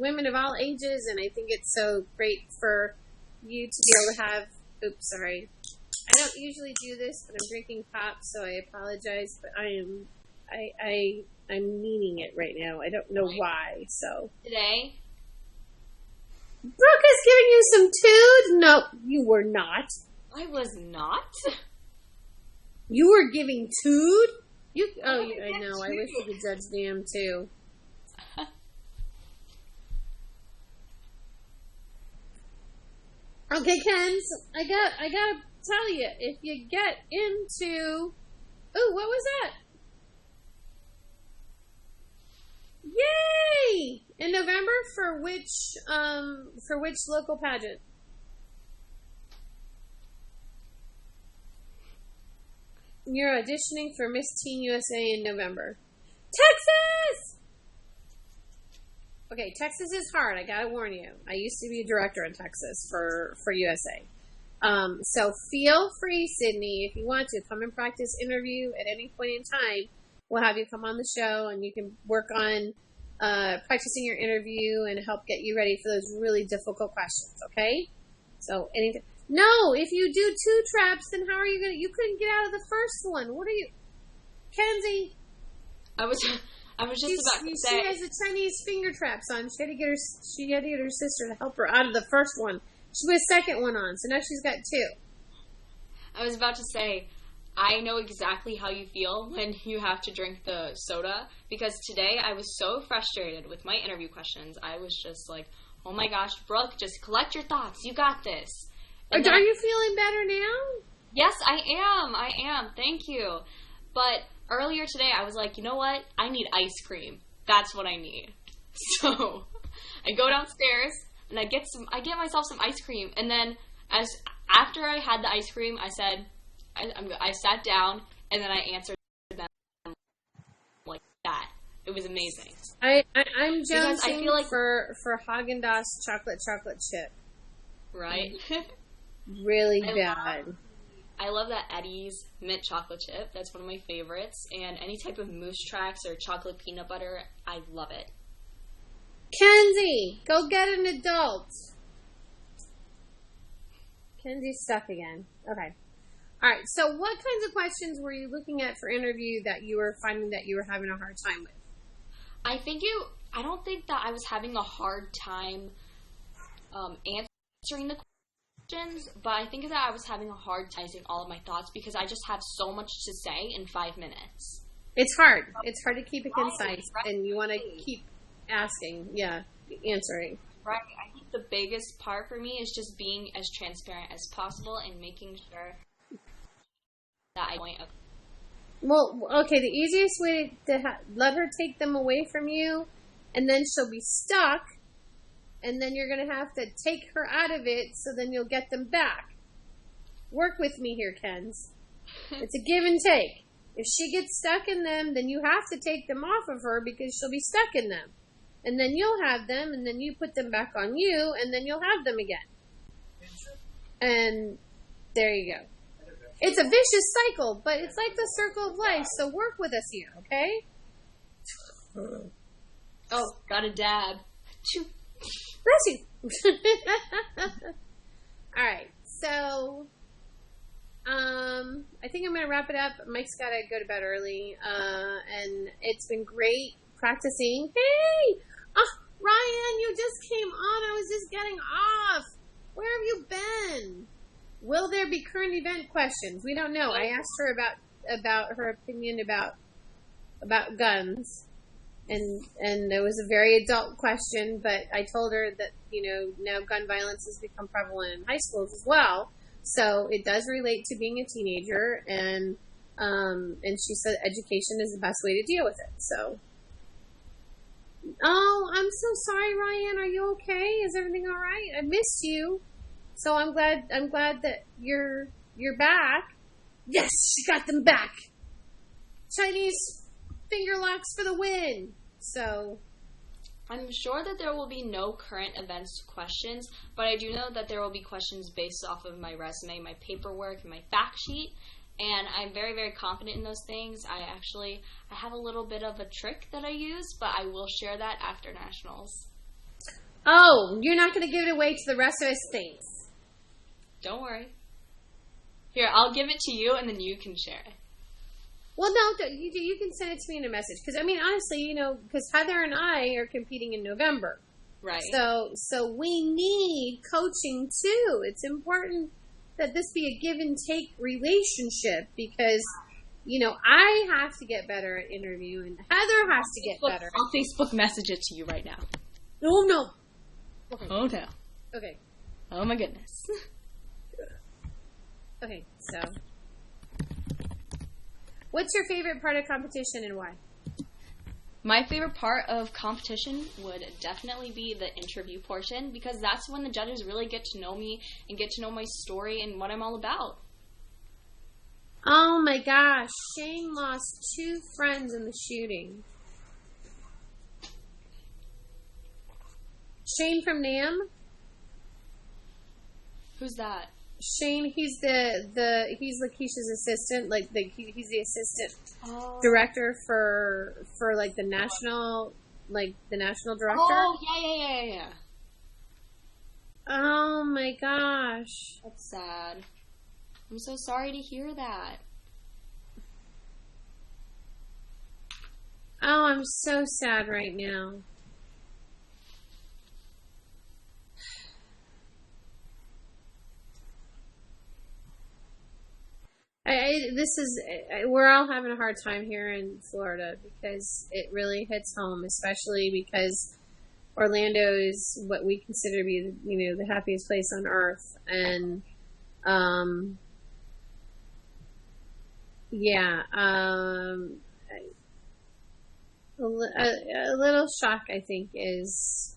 Women of all ages, and I think it's so great for you to be able to have. Oops, sorry. I don't usually do this, but I'm drinking pop, so I apologize. But I'm meaning it right now. I don't know why. So today, Brooke is giving you some tude. No, you were not. I was not. You were giving tude. I know. I wish you could judge NAM too. Okay, Kens, I gotta tell you, if you get into, ooh, what was that? Yay! In November for which local pageant? You're auditioning for Miss Teen USA in November. Texas! Okay, Texas is hard. I gotta warn you. I used to be a director in Texas for USA. So feel free, Sydney, if you want to come and practice interview at any point in time. We'll have you come on the show, and you can work on practicing your interview and help get you ready for those really difficult questions. Okay? So anything. No, if you do 2 traps, then how are you gonna? You couldn't get out of the first one. What are you, Kenzie? I was just about to say. She has the Chinese finger traps on. She had to get her sister to help her out of the first one. She put a second one on, so now she's got 2. I was about to say, I know exactly how you feel when you have to drink the soda, because today I was so frustrated with my interview questions. I was just like, oh my gosh, Brooke, just collect your thoughts. You got this. Are you feeling better now? Yes, I am. Thank you. But earlier today, I was like, you know what? I need ice cream. That's what I need. So I go downstairs and I get myself some ice cream. And then after I had the ice cream, I said, I sat down and then I answered them like that. It was amazing. I'm jonesing I feel like for Haagen-Dazs chocolate chip. Right? Really bad. I love that Eddie's mint chocolate chip. That's one of my favorites. And any type of Moose Tracks or chocolate peanut butter, I love it. Kenzie, go get an adult. Kenzie's stuck again. Okay. All right. So what kinds of questions were you looking at for interview that you were finding that you were having a hard time with? I don't think that I was having a hard time answering the questions, but I think that I was having a hard time saying all of my thoughts because I just have so much to say in 5 minutes. It's hard. It's hard to keep it concise, right. And you want to keep asking, answering. Right. I think the biggest part for me is just being as transparent as possible and making sure that I point. Well, okay, the easiest way to let her take them away from you, and then she'll be stuck, and then you're going to have to take her out of it, so then you'll get them back. Work with me here, Kens. It's a give and take. If she gets stuck in them, then you have to take them off of her because she'll be stuck in them. And then you'll have them, and then you put them back on you, and then you'll have them again. And there you go. It's a vicious cycle, but it's like the circle of life, so work with us here, okay? Oh, got a dab. Bless you. All right, so I think I'm going to wrap it up. Mike's got to go to bed early, and it's been great practicing. Hey! Ryan, you just came on. I was just getting off. Where have you been? Will there be current event questions? We don't know. I asked her about her opinion about guns, and it was a very adult question. But I told her that now gun violence has become prevalent in high schools as well, so it does relate to being a teenager. And she said education is the best way to deal with it. So. Oh, I'm so sorry, Ryan. Are you okay? Is everything all right? I missed you. So I'm glad that you're back. Yes, she got them back. Chinese finger locks for the win. So I'm sure that there will be no current events questions, but I do know that there will be questions based off of my resume, my paperwork, and my fact sheet. And I'm very, very confident in those things. I have a little bit of a trick that I use, but I will share that after nationals. Oh, you're not going to give it away to the rest of us things. Don't worry. Here, I'll give it to you, and then you can share it. Well, no, you can send it to me in a message. Because, I mean, honestly, because Heather and I are competing in November. Right. So we need coaching, too. It's important that this be a give and take relationship because I have to get better at interviewing. Heather has to get better. I'll Facebook message it to you right now. Oh, no. Okay. Oh, no. Okay. Oh, my goodness. Okay, so. What's your favorite part of competition and why? My favorite part of competition would definitely be the interview portion, because that's when the judges really get to know me and get to know my story and what I'm all about. Oh my gosh, Shane lost 2 friends in the shooting. Shane from NAM? Who's that? Shane, he's he's Lakeisha's assistant, he's the assistant director for the national director. Oh, yeah. Oh my gosh. That's sad. I'm so sorry to hear that. Oh, I'm so sad right now. We're all having a hard time here in Florida because it really hits home, especially because Orlando is what we consider to be, the happiest place on earth. And, a little shock, I think, is...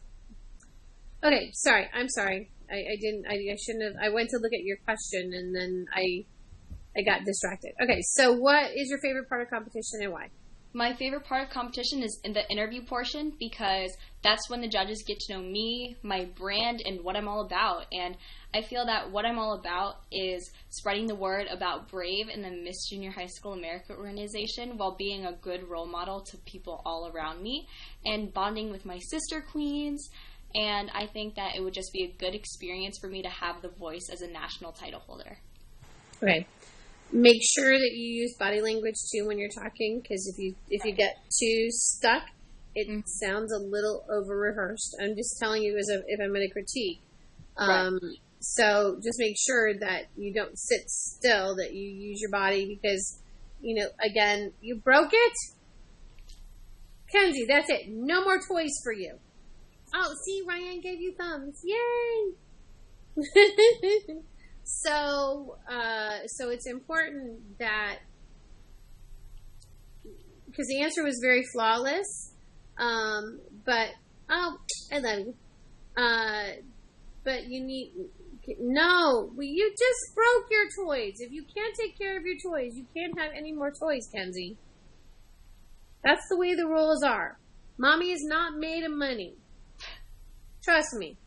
Okay, sorry. I'm sorry. I shouldn't have... I went to look at your question, and then I got distracted. Okay, so what is your favorite part of competition and why? My favorite part of competition is in the interview portion, because that's when the judges get to know me, my brand, and what I'm all about. And I feel that what I'm all about is spreading the word about Brave and the Miss Junior High School America organization while being a good role model to people all around me and bonding with my sister queens. And I think that it would just be a good experience for me to have the voice as a national title holder. Okay. Make sure that you use body language too when you're talking, because if you get too stuck, it sounds a little over rehearsed. I'm just telling you if I'm going to critique. Right. So just make sure that you don't sit still, that you use your body, because again, you broke it, Kenzie. That's it. No more toys for you. Oh, see, Ryan gave you thumbs. Yay! So it's important that, because the answer was very flawless, but, I love you. But you just broke your toys. If you can't take care of your toys, you can't have any more toys, Kenzie. That's the way the rules are. Mommy is not made of money. Trust me.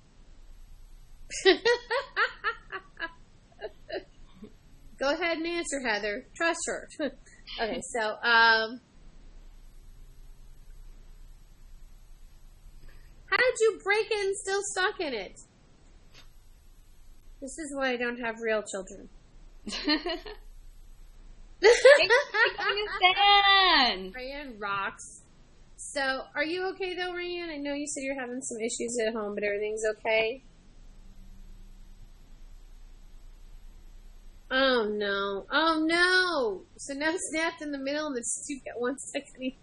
Go ahead and answer, Heather. Trust her. Okay, so, how did you break it and still stuck in it? This is why I don't have real children. Ryan rocks. So, are you okay though, Ryan? I know you said you're having some issues at home, but everything's okay? Oh no. Oh no! So now snapped in the middle and it's got 1 second.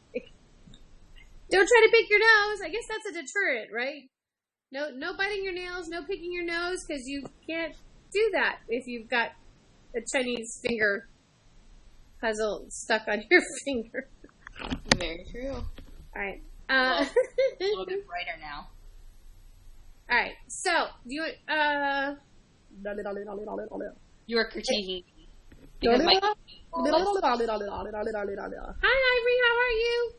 Don't try to pick your nose. I guess that's a deterrent, right? No biting your nails, no picking your nose, because you can't do that if you've got a Chinese finger puzzle stuck on your finger. Very true. Alright. A little bit brighter now. Alright, so, you were critiquing me. Hi, Ivory, how are you?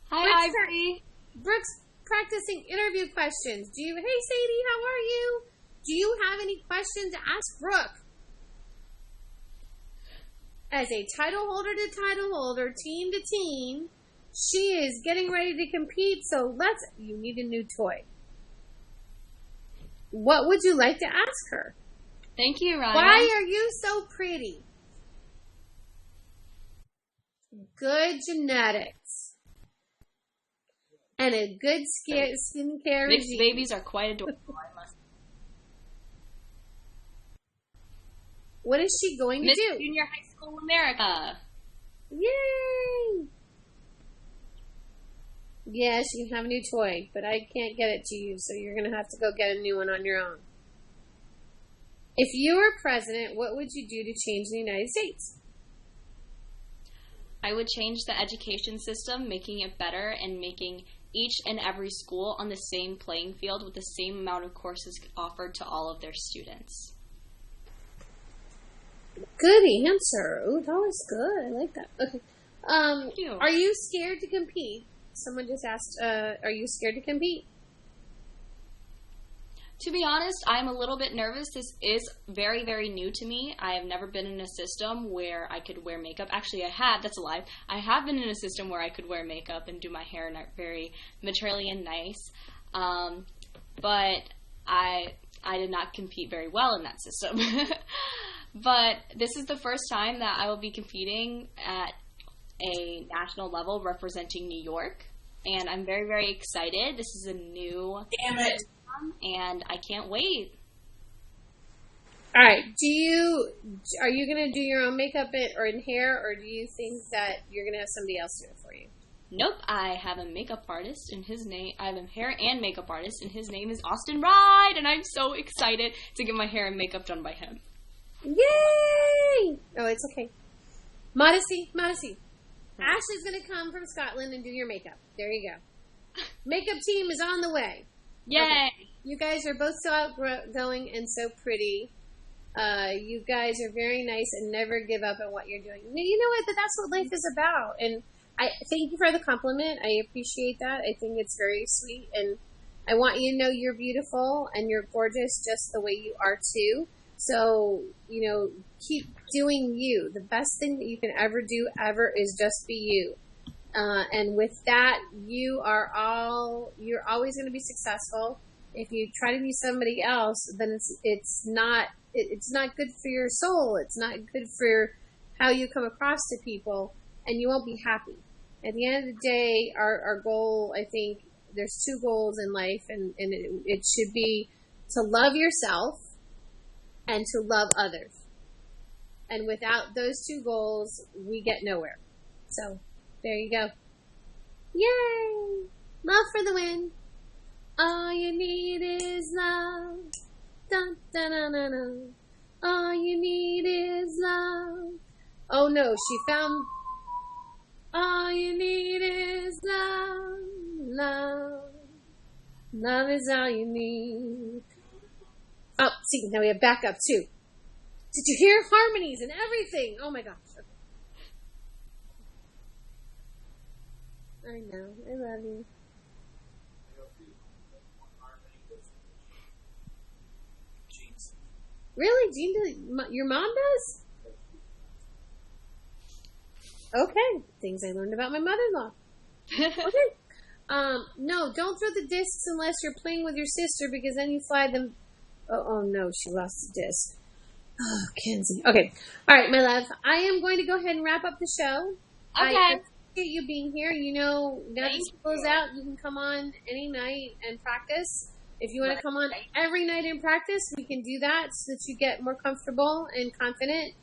Hi, Ivory. Brooke's practicing interview questions. Hey, Sadie, how are you? Do you have any questions to ask Brooke? As a title holder to title holder, team to team, she is getting ready to compete, so you need a new toy. What would you like to ask her? Thank you, Ryan. Why are you so pretty? Good genetics. And a good skincare Mixed regime. babies are quite adorable, I must. What is she going to Miss do? Junior High School America. Yay! Yes, you can have a new toy, but I can't get it to you, so you're going to have to go get a new one on your own. If you were president, what would you do to change the United States? I would change the education system, making it better and making each and every school on the same playing field with the same amount of courses offered to all of their students. Good answer. Ooh, that was good. I like that. Okay. Thank you. Are you scared to compete? Someone just asked, are you scared to compete? To be honest, I'm a little bit nervous. This is very, very new to me. I have never been in a system where I could wear makeup. Actually, I have. That's a lie. I have been in a system where I could wear makeup and do my hair very maturely and nice. But I did not compete very well in that system. But this is the first time that I will be competing at a national level representing New York. And I'm very, very excited. This is a new... Damn it! And I can't wait. All right. Are you going to do your own makeup or in hair, or do you think that you're going to have somebody else do it for you? Nope. I have a makeup artist, and his name... I have a hair and makeup artist, and his name is Austin Ride, and I'm so excited to get my hair and makeup done by him. Yay! Oh, it's okay. Modesty. Ashley's going to come from Scotland and do your makeup. There you go. Makeup team is on the way. Yay! Okay. You guys are both so outgoing and so pretty. You guys are very nice and never give up on what you're doing. You know what? That's what life is about. And I thank you for the compliment. I appreciate that. I think it's very sweet. And I want you to know you're beautiful and you're gorgeous just the way you are too. So, keep doing you. The best thing that you can ever do is just be you. And with that, you're always going to be successful. If you try to be somebody else, then it's not good for your soul. It's not good for how you come across to people, and you won't be happy. At the end of the day, our goal, I think, there's two goals in life, and it should be to love yourself and to love others. And without those two goals, we get nowhere. So, there you go. Yay! Love for the win. All you need is love. Dun, dun, dun, dun, dun. All you need is love. Oh no, she found. All you need is love. Love. Love is all you need. Oh, see, now we have backup too. Did you hear harmonies and everything? Oh my gosh. Okay. I know. I love you. Really? Your mom does? Okay. Things I learned about my mother-in-law. Okay. No, don't throw the discs unless you're playing with your sister, because then you fly them. Oh no, she lost the disc. Oh, Kenzie. Okay. All right, my love. I am going to go ahead and wrap up the show. Okay. I appreciate you being here. Now that school's out, you can come on any night and practice. If you want to come on every night and practice, we can do that so that you get more comfortable and confident.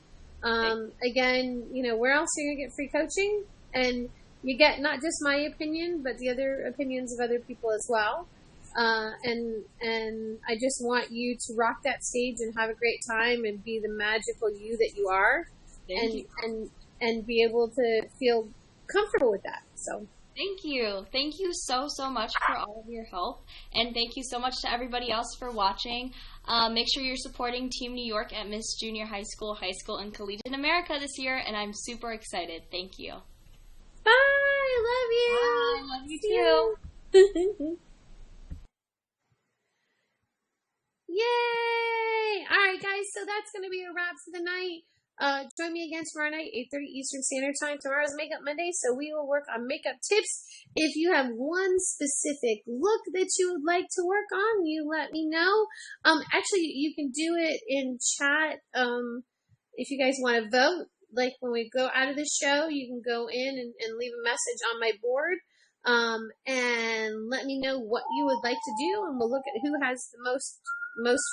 Again, where else are you going to get free coaching? And you get not just my opinion, but the other opinions of other people as well. And I just want you to rock that stage and have a great time and be the magical you that you are. And be able to feel comfortable with that. So thank you. Thank you so much for all of your help. And thank you so much to everybody else for watching. Make sure you're supporting Team New York at Miss Junior High School, and Collegiate America this year. And I'm super excited. Thank you. Bye. I love you. Bye. I love you too. Yay! All right, guys. So that's going to be a wrap for the night. Join me again tomorrow night, 8:30 Eastern Standard Time. Tomorrow's Makeup Monday, so we will work on makeup tips. If you have one specific look that you would like to work on, you let me know. Actually, you can do it in chat. If you guys want to vote, like when we go out of the show, you can go in and leave a message on my board. And let me know what you would like to do, and we'll look at who has the most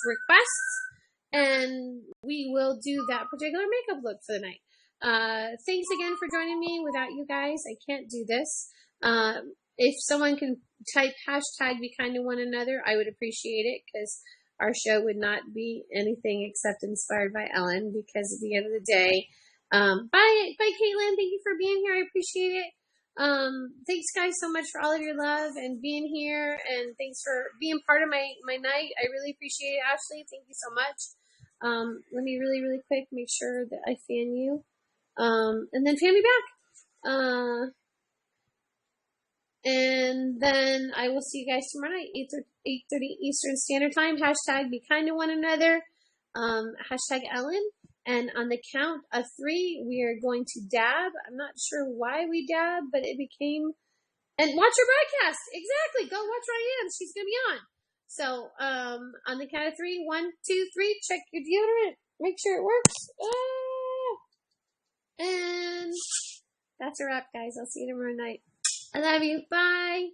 requests. And we will do that particular makeup look for the night. Thanks again for joining me. Without you guys, I can't do this. If someone can type hashtag be kind to one another, I would appreciate it, because our show would not be anything except inspired by Ellen, because at the end of the day, bye Caitlin. Thank you for being here. I appreciate it. Thanks guys so much for all of your love and being here, and thanks for being part of my night. I really appreciate it. Ashley, thank you so much. Let me really quick make sure that I fan you. And then fan me back. And then I will see you guys tomorrow night, 8:30 Eastern Standard Time. Hashtag be kind to one another. Hashtag Ellen. And on the count of 3, we are going to dab. I'm not sure why we dab, but it became... And watch your broadcast. Exactly. Go watch Ryan. She's going to be on. So, on the count of 3, 1, 2, 3, check your deodorant. Make sure it works. And that's a wrap, guys. I'll see you tomorrow night. I love you. Bye.